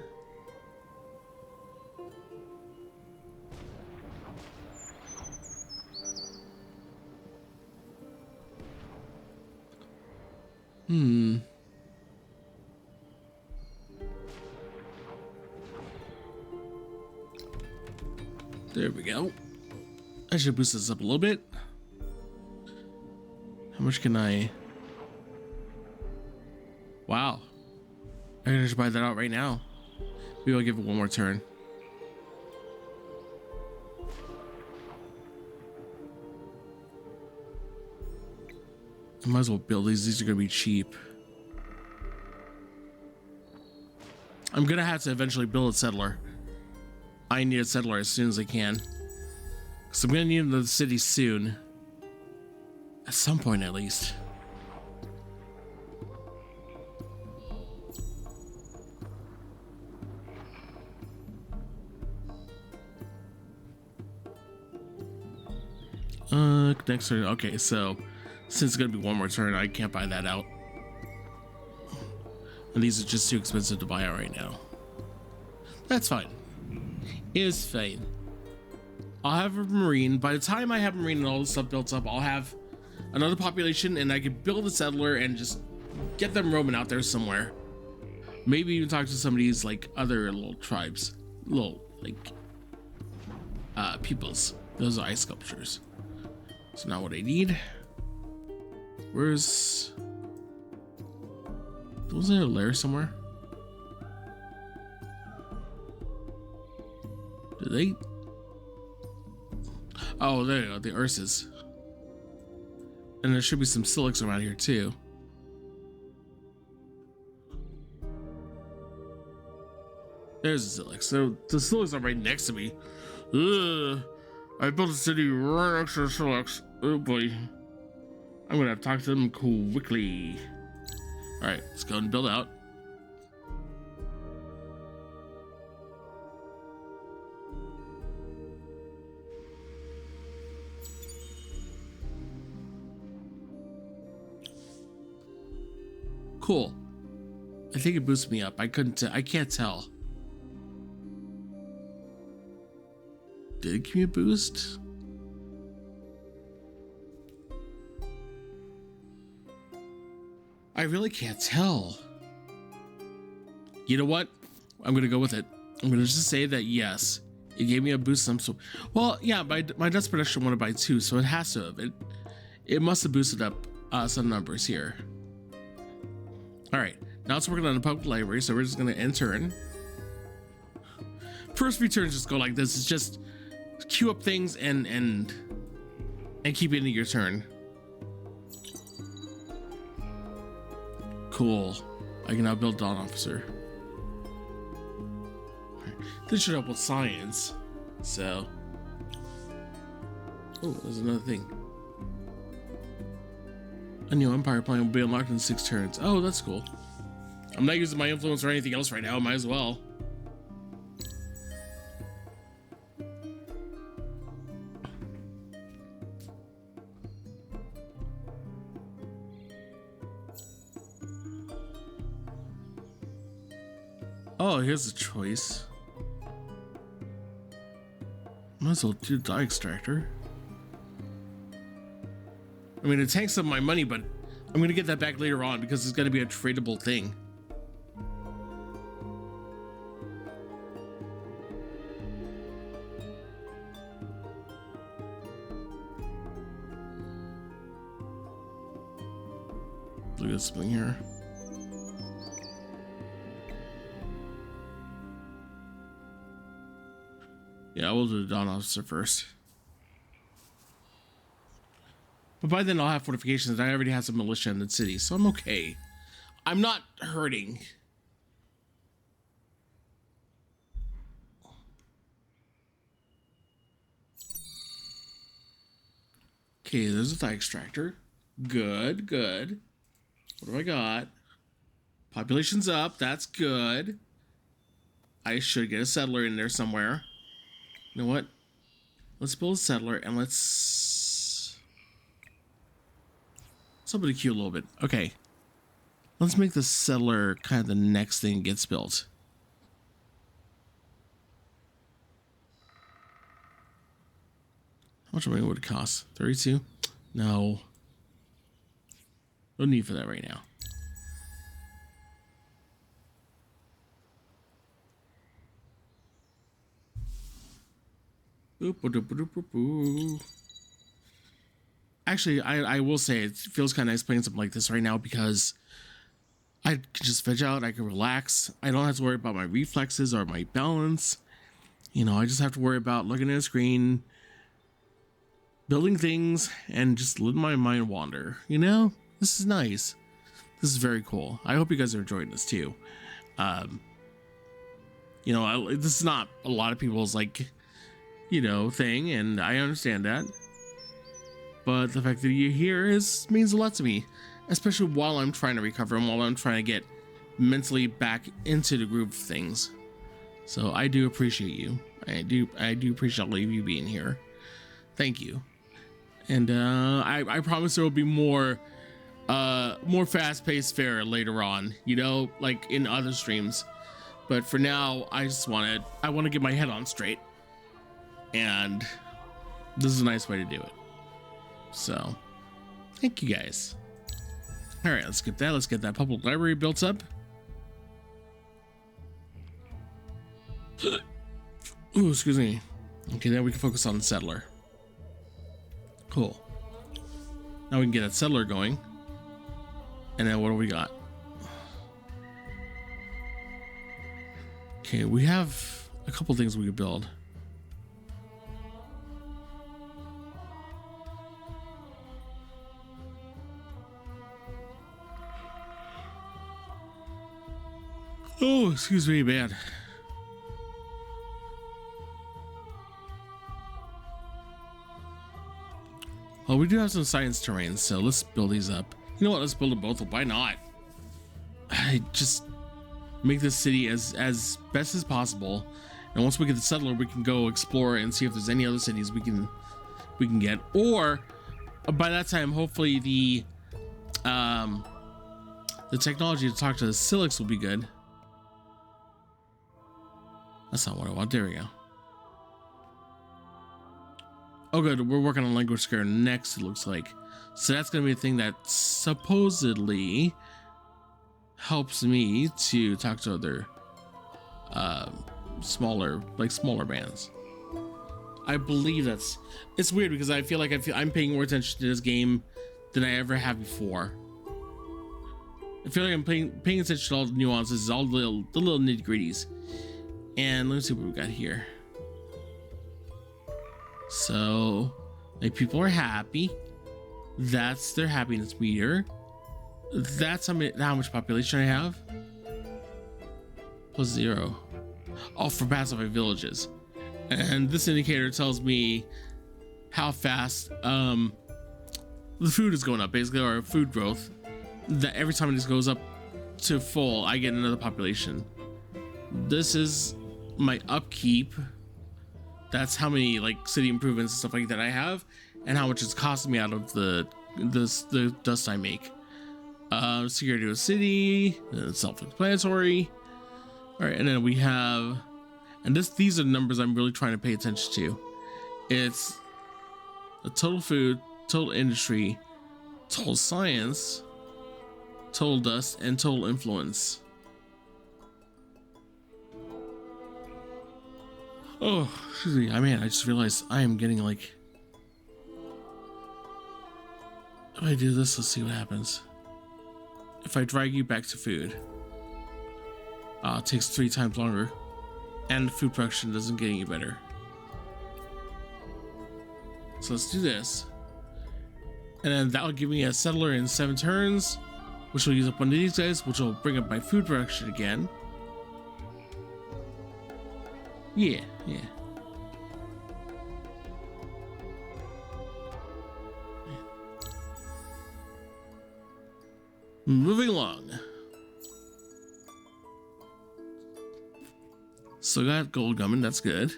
There we go. I should boost this up a little bit. How much can I? Wow. I can just buy that out right now. Maybe I'll give it one more turn. I might as well build these. These are going to be cheap. I'm going to have to eventually build a settler. I need a settler as soon as I can. Because I'm going to need the city soon. At some point, at least. Next turn. Okay, so since it's going to be one more turn, I can't buy that out. And these are just too expensive to buy out right now. That's fine. It's fine. I'll have a marine. By the time I have a marine and all this stuff built up, I'll have another population and I could build a settler and just get them roaming out there somewhere. Maybe even talk to some of these like other little tribes. Little like peoples. Those are ice sculptures. It's not what I need. Where's... Was there a lair somewhere? Do they? Oh, there you go, the Ursas. And there should be some Silix around here too. There's a Silix. So the Silix are right next to me. Ugh. I built a city right next to the Silix. Oh boy. I'm gonna have to talk to them quickly. Alright, let's go and build out. Cool. I think it boosts me up. I can't tell. Did it give me a boost? I really can't tell. You know what? I'm gonna go with it. I'm gonna just say that yes, it gave me a boost. Well, yeah, my dust production went up by 2, so it has to have. It must have boosted up some numbers here. All right, now it's working on the public library, so we're just gonna end turn. First few turns just go like this. It's just queue up things and keep it into your turn. Cool. I can now build Dawn Officer. This should help with science. So. Oh, there's another thing. A new Empire plan will be unlocked in 6 turns. Oh, that's cool. I'm not using my influence or anything else right now. Might as well. Oh, here's a choice. Might as well do dye extractor. I mean, it takes up my money, but I'm gonna get that back later on because it's gonna be a tradable thing. Look at this thing here. Yeah, we'll do the Dawn Officer first. But by then I'll have fortifications. I already have some militia in the city, so I'm okay. I'm not hurting. Okay, there's a dye extractor. Good, good. What do I got? Population's up. That's good. I should get a settler in there somewhere. You know what? Let's build a settler and let's up the queue a little bit. Okay. Let's make the settler kind of the next thing that gets built. How much money would it cost? 32? No. No need for that right now. Actually, I will say it feels kind of nice playing something like this right now because I can just veg out, I can relax. I don't have to worry about my reflexes or my balance. You know, I just have to worry about looking at a screen, building things, and just letting my mind wander. You know, this is nice. This is very cool. I hope you guys are enjoying this too. You know, this is not a lot of people's thing, and I understand that. But the fact that you're here means a lot to me, especially while I'm trying to recover and while I'm trying to get mentally back into the groove of things. So I do appreciate you. I do appreciate all of you being here. Thank you. And I promise there will be more fast-paced fare later on, you know, like in other streams. But for now, I want to get my head on straight. And this is a nice way to do it. So, thank you guys. All right, let's get that. Let's get that public library built up. Ooh, excuse me. Okay, then we can focus on the settler. Cool. Now we can get that settler going. And then what do we got? Okay, we have a couple things we could build. Oh, excuse me, man. Well, we do have some science terrains, so let's build these up. You know what? Let's build them both up. Why not? I just make this city as best as possible, and once we get the settler, we can go explore and see if there's any other cities we can get. Or by that time, hopefully the technology to talk to the Silix will be good. That's not what I want. There we go. Oh, good. We're working on language scare next, it looks like. So that's going to be a thing that supposedly helps me to talk to other smaller bands. I believe it's weird because I feel like I'm paying more attention to this game than I ever have before. I feel like I'm paying attention to all the nuances, all the little nitty-gritties. And let's see what we got here. So, like, people are happy. That's their happiness meter. That's how much population I have. Plus 0. Oh, for pacified villages. And this indicator tells me how fast the food is going up, basically, or food growth. That every time it just goes up to full, I get another population. This is my upkeep. That's how many like city improvements and stuff like that I have, and how much it's costing me out of the dust I make. Security of the city, self-explanatory. All right, and then we have, and these are the numbers I'm really trying to pay attention to. It's the total food, total industry, total science, total dust, and total influence. Oh, excuse me. I mean, I just realized I am getting like. If I do this, let's see what happens. If I drag you back to food, it takes 3 times longer, and the food production doesn't get any better. So let's do this, and then that'll give me a settler in 7 turns, which will use up one of these guys, which will bring up my food production again. Yeah. Moving along. So got gold gumming, that's good.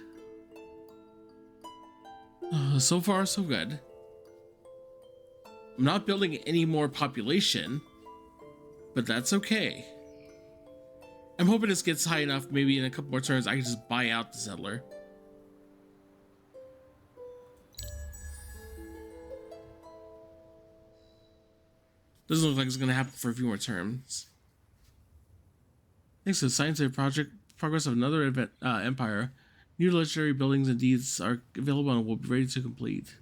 So far, so good. I'm not building any more population, but that's okay. I'm hoping this gets high enough, maybe in a couple more turns, I can just buy out the settler. Doesn't look like it's going to happen for a few more terms. Thanks to the scientific progress of another empire, new legendary buildings and deeds are available and will be ready to complete.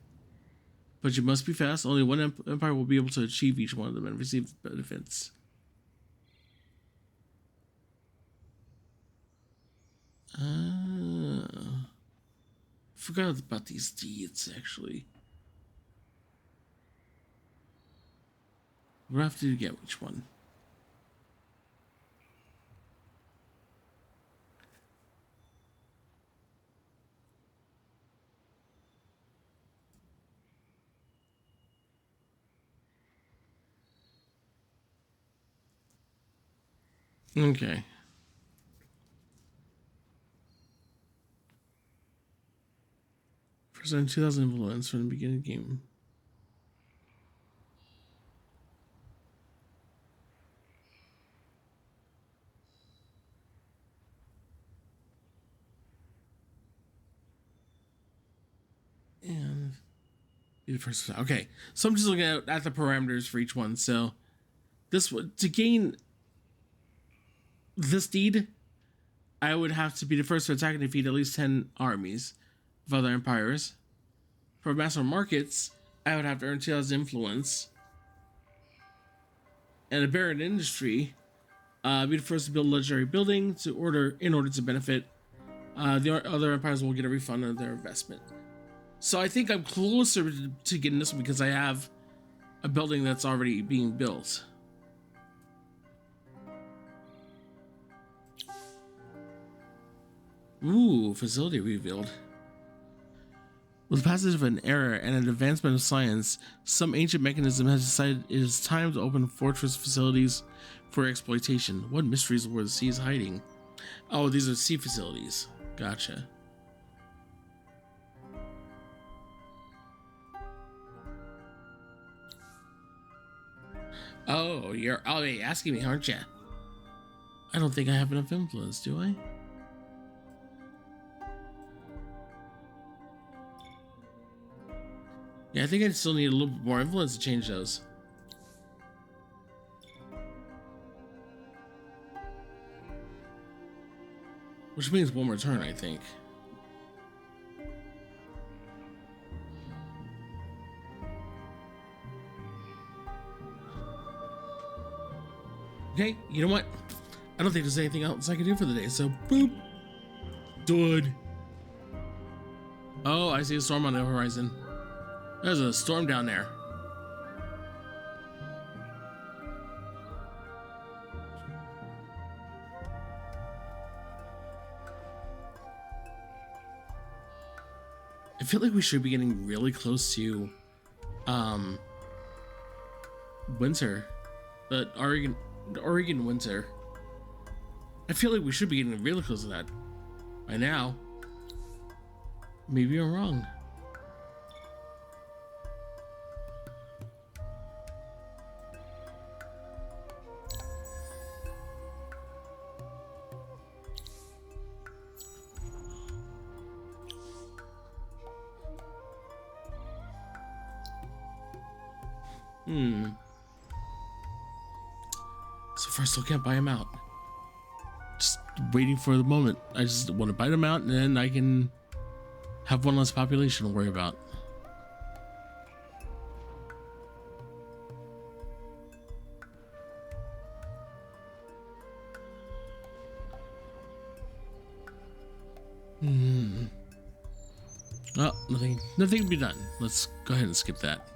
But you must be fast. Only one empire will be able to achieve each one of them and receive benefits. Forgot about these deeds, actually. We'll have to get each one. Okay. Present 2,000 influence from the beginning of the game. And be the first. Okay, so I'm just looking at the parameters for each one. So this would, to gain this deed, I would have to be the first to attack and defeat at least 10 armies of other empires. For master markets, I would have to earn 2,000 influence. And a baron industry, be the first to build a legendary building in order to benefit. The other empires will get a refund of their investment. So I think I'm closer to getting this one because I have a building that's already being built. Ooh, facility revealed. With the passage of an era and an advancement of science, some ancient mechanism has decided it is time to open fortress facilities for exploitation. What mysteries were the seas hiding? Oh, these are sea facilities. Gotcha. Oh, you're already asking me, aren't you? I don't think I have enough influence, do I? Yeah, I think I still need a little bit more influence to change those. Which means one more turn, I think. Okay, you know what? I don't think there's anything else I can do for the day, so boop. Dud. Oh, I see a storm on the horizon. There's a storm down there. I feel like we should be getting really close to winter. The Oregon winter. I feel like we should be getting really close to that by now. Maybe I'm wrong. So far, I still can't buy him out. Just waiting for the moment. I just want to buy them out, and then I can have one less population to worry about. Oh, nothing can be done. Let's go ahead and skip that.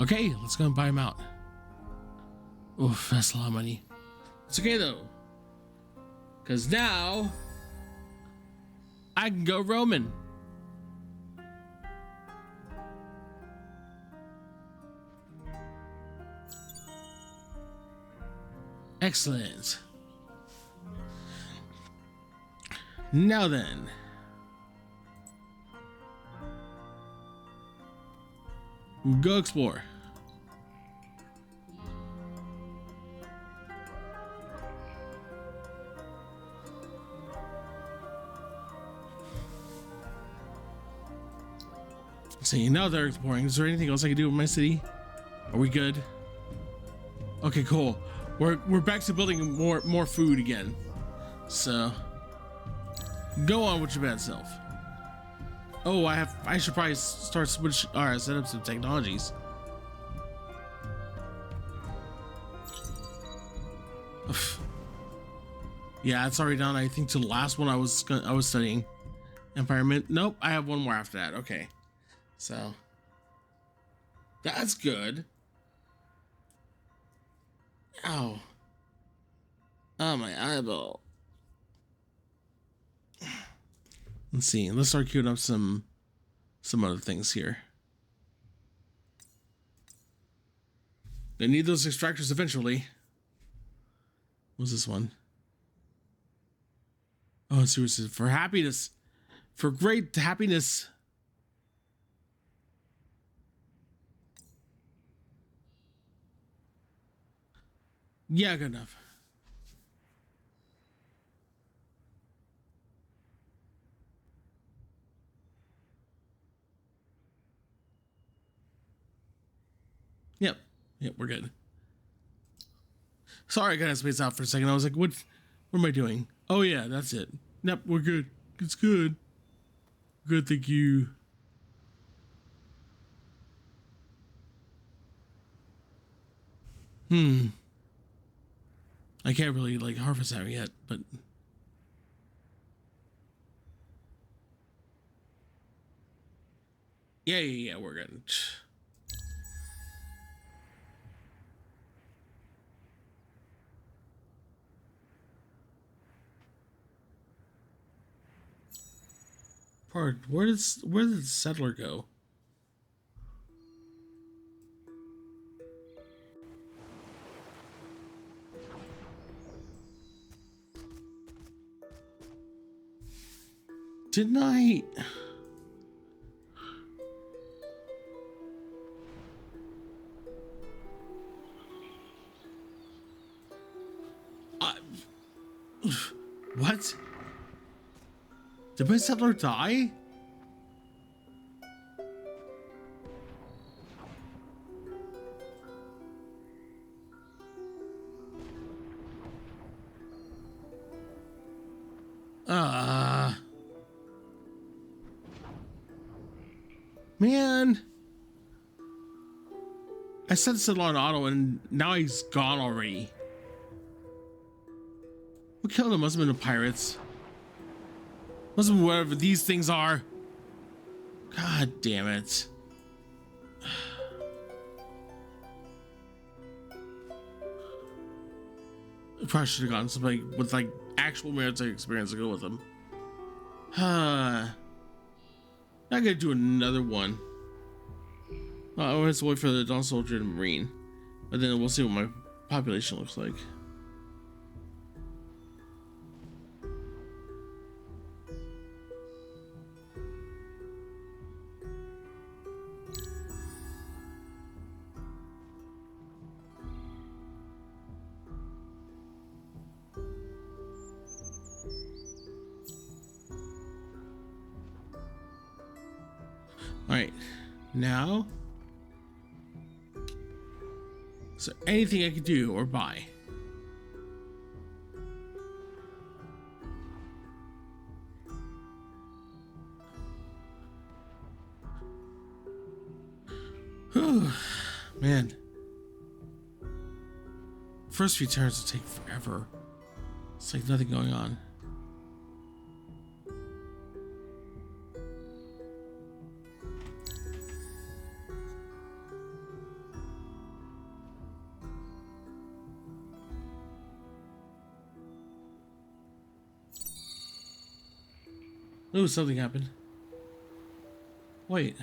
Okay, let's go and buy him out. Oof, that's a lot of money. It's okay though, because now I can go Roman. Excellent. Now then, go explore. See, now they're exploring. Is there anything else I can do in my city? Are we good? Okay, cool. We're back to building more food again. So go on with your bad self. Oh, I should probably start set up some technologies. Yeah, it's already done. I think to the last one I was studying environment. Nope, I have one more after that. Okay. So that's good. Ow. Oh, my eyeball. Let's see. Let's start queuing up some other things here. They need those extractors eventually. What's this one? Oh, seriously. For happiness. For great happiness. Yeah, good enough. Yep, we're good. Sorry, I got to space out for a second. I was like, what am I doing? Oh yeah, that's it. Yep, we're good. It's good. Good, thank you. I can't really like harvest that yet, but yeah, we're good. Part, where did the settler go? Didn't I? What? Did my settler die? Man. I set it on auto and now he's gone already. What killed him? Must have been the pirates. Must have been whatever these things are. God damn it. Probably should have gotten somebody with like actual military experience to go with them. I'm gonna do another one. I want to wait for the Dawn Soldier and Marine, but then we'll see what my population looks like. All right, now, so anything I could do or buy. Whew, man. First few turns will take forever. It's like nothing going on. Ooh, something happened. Wait.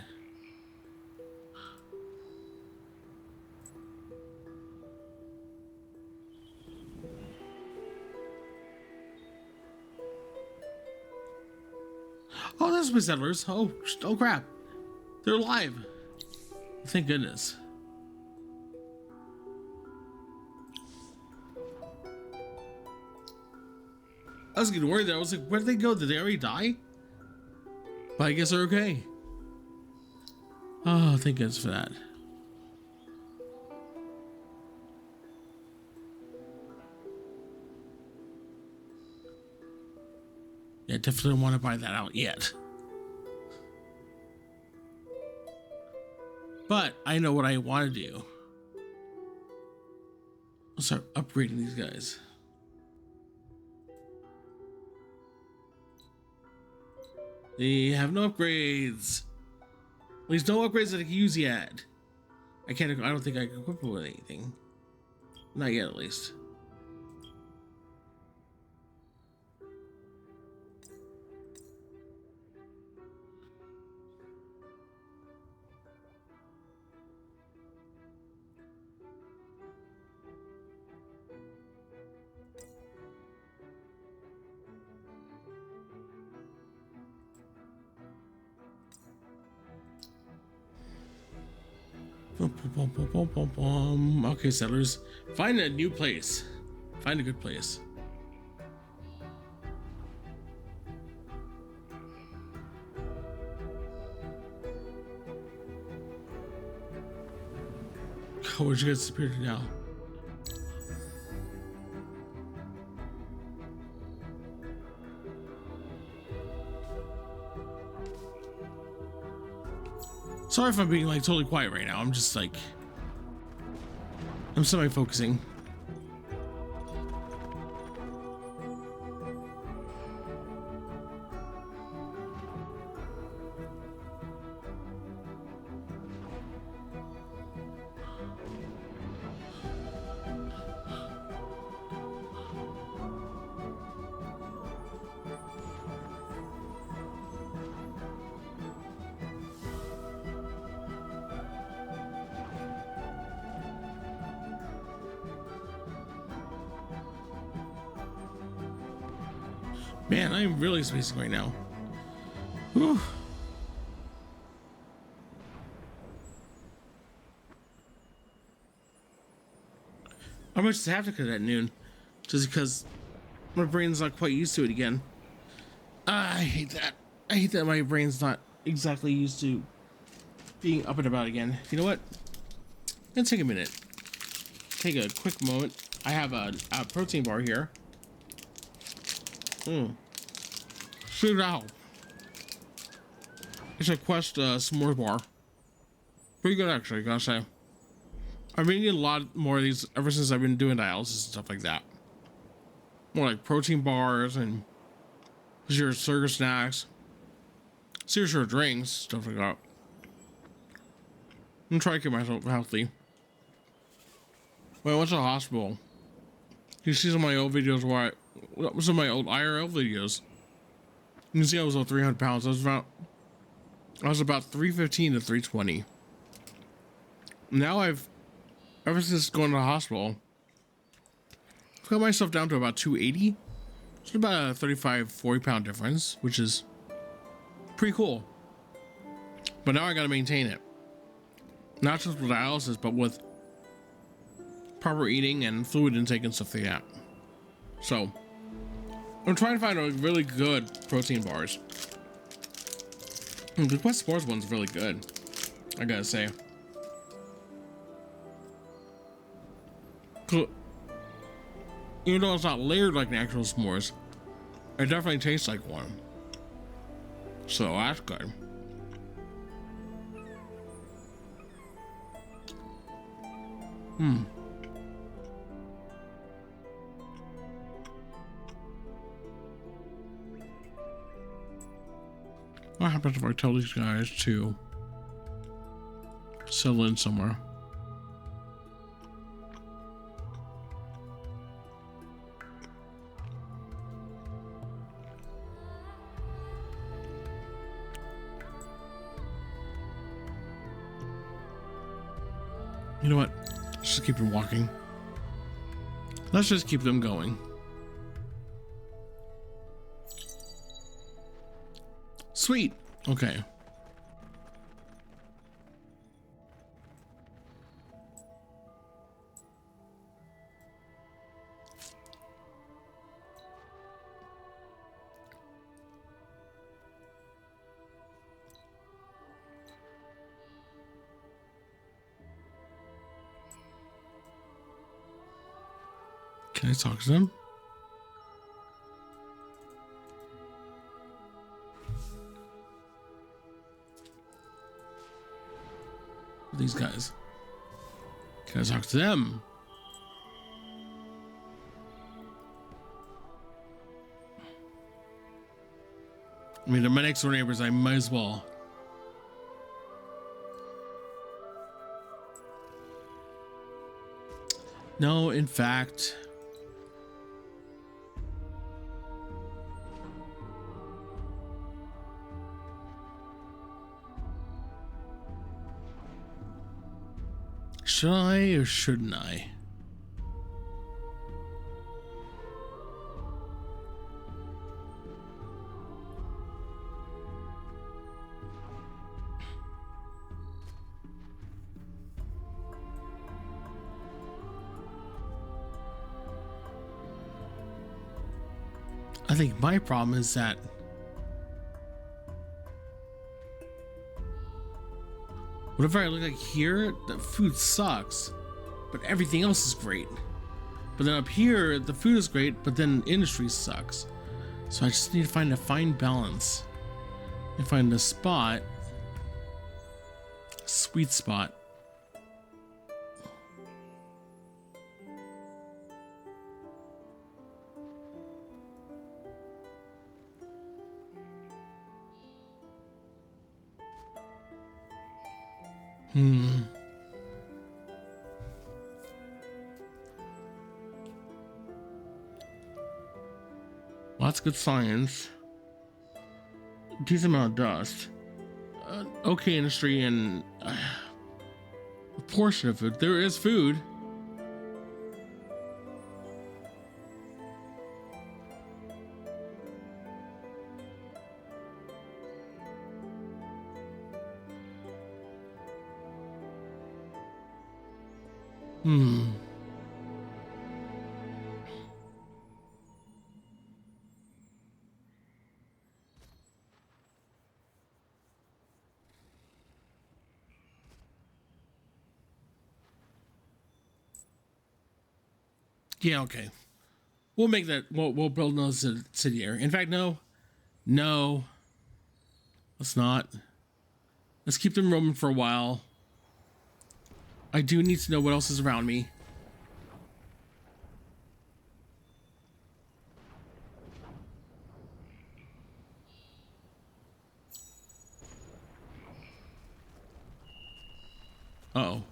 Oh, that's my settlers. Oh crap. They're alive. Thank goodness. I was getting worried there. I was like, where did they go? Did they already die? But I guess they're okay. Oh, thank goodness for that. Yeah, definitely don't want to buy that out yet. But I know what I want to do. I'll start upgrading these guys. They have no upgrades. At least no upgrades that I can use yet. I don't think I can equip them with anything. Not yet, at least. Okay, settlers. Find a new place. Find a good place. Oh, where'd you guys disappear to now? Sorry if I'm being like totally quiet right now. I'm just like, I'm semi-focusing. Man, I'm really spacing right now. Whew. I might just have to cut at noon, just because my brain's not quite used to it again. I hate that. I hate that my brain's not exactly used to being up and about again. You know what? Let's take a minute. Take a quick moment. I have a protein bar here. Shoot out. It's a Quest s'more bar. Pretty good, actually, gotta say. I've been eating a lot more of these ever since I've been doing dialysis and stuff like that. More like protein bars and your sugar snacks, cereal drinks, stuff like that. I'm trying to keep myself healthy. When I went to the hospital, You see some of my old videos where some of my old IRL videos. You can see I was about 300 pounds. I was about 315 to 320. Now ever since going to the hospital, I've got myself down to about 280. It's about a 35, 40 pound difference, which is pretty cool. But now I got to maintain it. Not just with dialysis, but with proper eating and fluid intake and stuff like that. So I'm trying to find a really good protein bars. The Quest Sports one's really good, I gotta say. Even though it's not layered like an actual s'mores, it definitely tastes like one. So that's good. What happens if I tell these guys to settle in somewhere? You know what? Let's just keep them walking. Let's just keep them going. Sweet. Okay. Can I talk to them? These guys. Can I talk to them? I mean, they're my next door neighbors. I might as well. No, in fact. Should I or shouldn't I? I think my problem is that whatever I look like here, the food sucks, but everything else is great. But then up here, the food is great, but then industry sucks. So I just need to find a fine balance and find a spot, a sweet spot. Lots of good science. Decent amount of dust. Okay industry and a portion of it. There is food. Yeah, okay. We'll make that. We'll build another city area. In fact, no. Let's not. Let's keep them roaming for a while. I do need to know what else is around me. Uh-oh.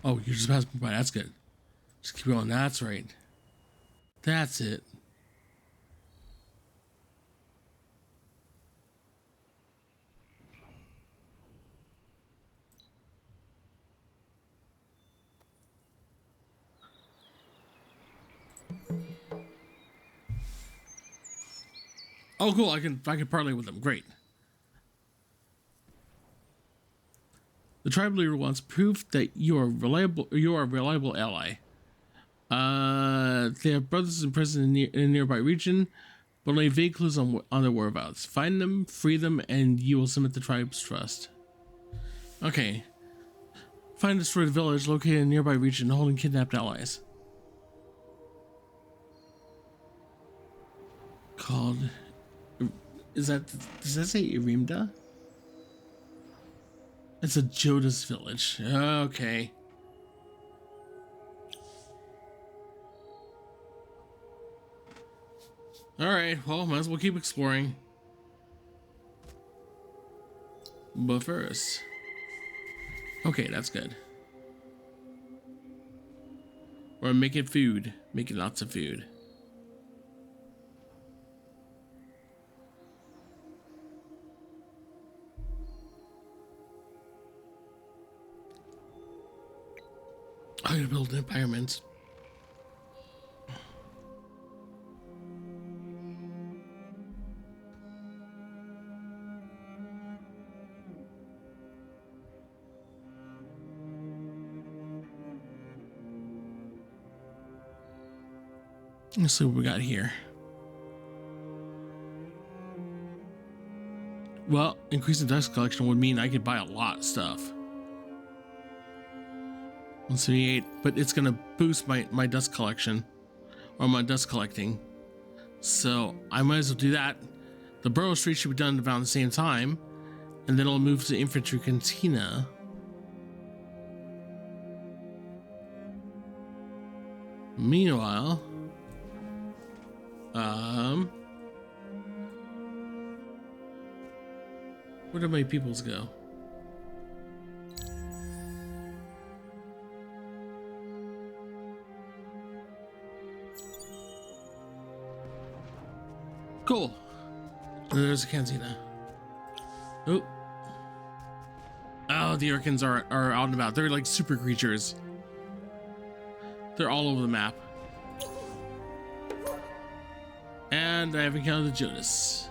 Oh, you just passed me by. That's good. Just keep going. That's right. That's it. Oh, cool. I can parlay with them. Great. The tribe leader wants proof that you are reliable. You are a reliable ally. They have brothers in prison in a nearby region, but only vague clues on their whereabouts. Find them, free them, and you will submit the tribe's trust. Okay. Find and destroy the village located in a nearby region holding kidnapped allies. Called... Does that say Irimda? It's a Jodas village. Okay. Alright, well, might as well keep exploring. But first... Okay, that's good. We're making food. Making lots of food. I'm gonna build an environment. Let's see what we got here. Well, increasing dust collection would mean I could buy a lot of stuff. 178, but it's gonna boost my dust collection or my dust collecting. So I might as well do that. The Burrow Street should be done about the same time, and then I'll move to Infantry Cantina. Meanwhile, where do my peoples go? Cool. There's a cantina. Oh. Oh, the Urkins are out and about. They're like super creatures. They're all over the map. And I have encountered the Jonas.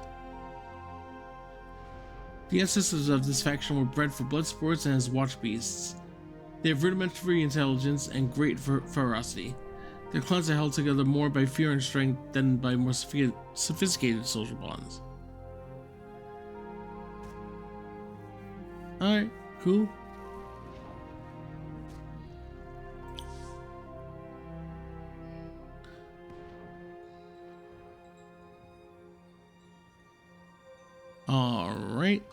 The ancestors of this faction were bred for blood sports and as watch beasts. They have rudimentary intelligence and great ferocity. Their clans are held together more by fear and strength than by more sophisticated social bonds. Alright, cool. Alright.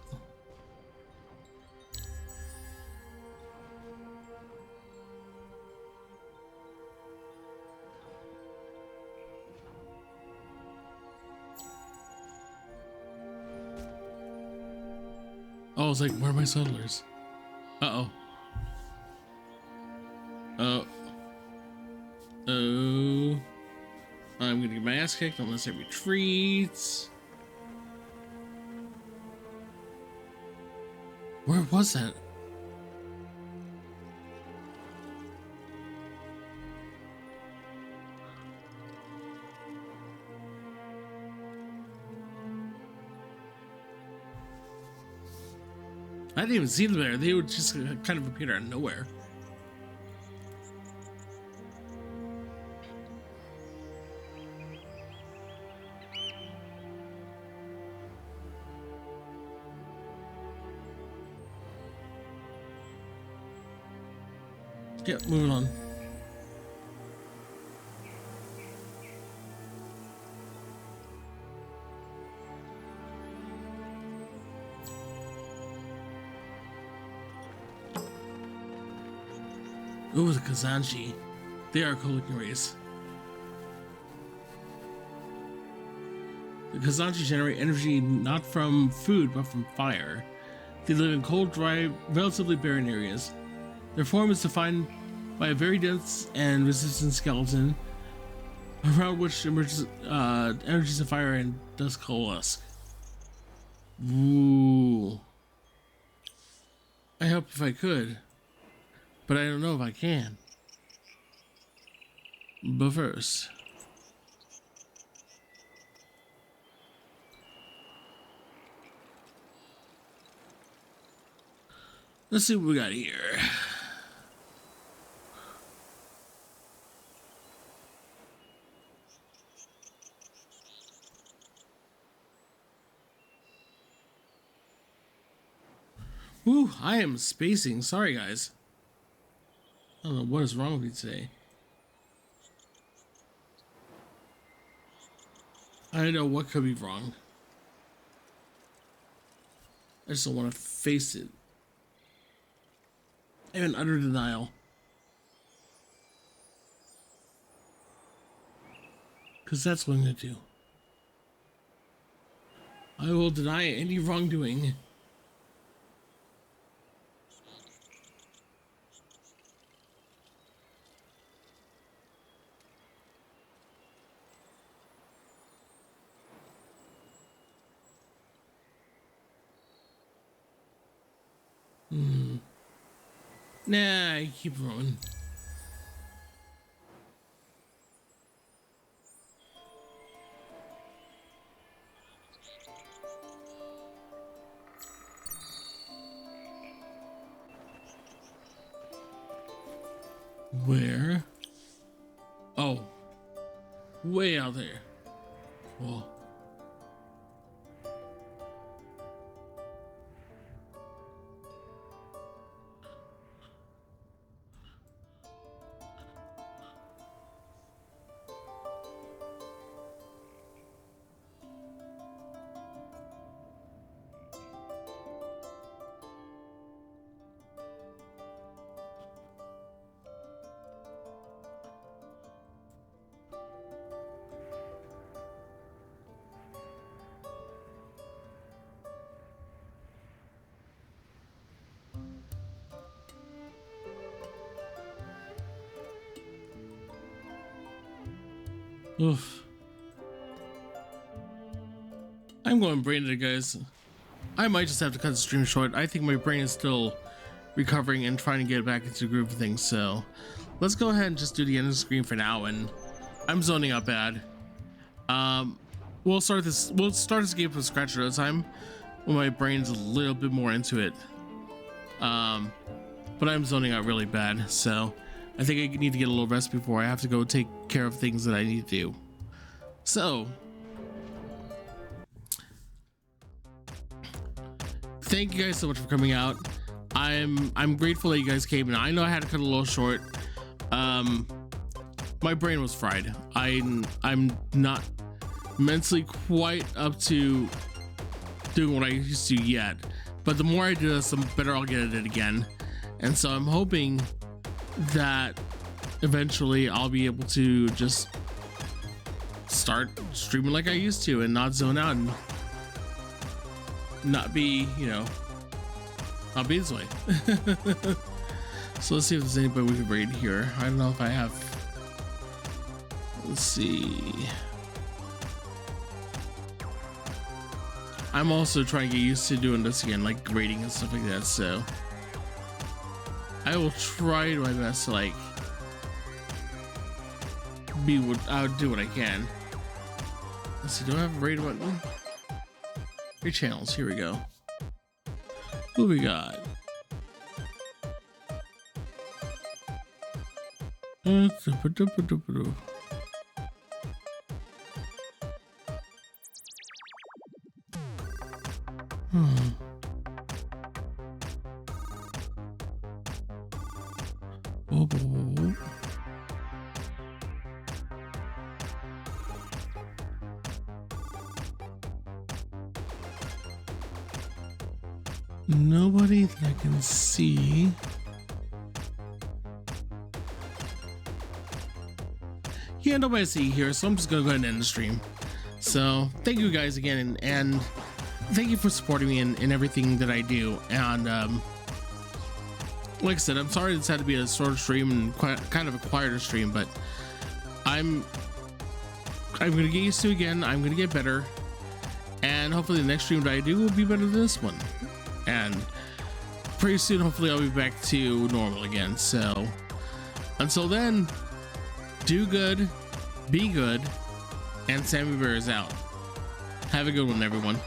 Oh, I was like, where are my settlers? Uh-oh. Oh. Oh. I'm gonna get my ass kicked unless I retreat. Where was that? I didn't even see them there. They would just kind of appear out of nowhere. Yeah, moving on. Ooh, the Kazanji. They are a cool-looking race. The Kazanji generate energy not from food, but from fire. They live in cold, dry, relatively barren areas. Their form is defined by a very dense and resistant skeleton, around which emerges energies of fire and dust coalesce. Ooh. I hope if I could, but I don't know if I can. But first, let's see what we got here. Ooh, I am spacing. Sorry, guys. I don't know what is wrong with me today. I don't know what could be wrong. I just don't want to face it. I'm in utter denial. Because that's what I'm going to do. I will deny any wrongdoing. Nah, I keep rolling. Where? Oh. Way out there. Cool. Oof. I'm going brain dead, guys. I might just have to cut the stream short. I think my brain is still recovering and trying to get back into the groove of things. So let's go ahead and just do the end of the screen for now. And I'm zoning out bad. We'll start this game from scratch at a time when my brain's a little bit more into it. But I'm zoning out really bad. So I think I need to get a little rest before I have to go take care of things that I need to do. So, thank you guys so much for coming out. I'm grateful that you guys came, and I know I had to cut a little short. My brain was fried. I'm not mentally quite up to doing what I used to yet, but the more I do this, the better I'll get at it again. And so I'm hoping that eventually I'll be able to just start streaming like I used to and not zone out and not be, not be this way. So let's see if there's anybody we can raid here. I don't know if I have. Let's see. I'm also trying to get used to doing this again, like raiding and stuff like that, so I will try my best to I'll do what I can. Let's see, do I have a raid button? Raid channels, here we go. Who we got? Nobody that I can see. Yeah, nobody to see here, so I'm just gonna go ahead and end the stream. So thank you guys again, and thank you for supporting me in everything that I do. And like I said, I'm sorry this had to be a shorter stream and kind of a quieter stream, but I'm gonna get used to it again. I'm gonna get better, and hopefully the next stream that I do will be better than this one. And pretty soon, hopefully, I'll be back to normal again. So until then, do good, be good, and SammyBear is out. Have a good one, everyone.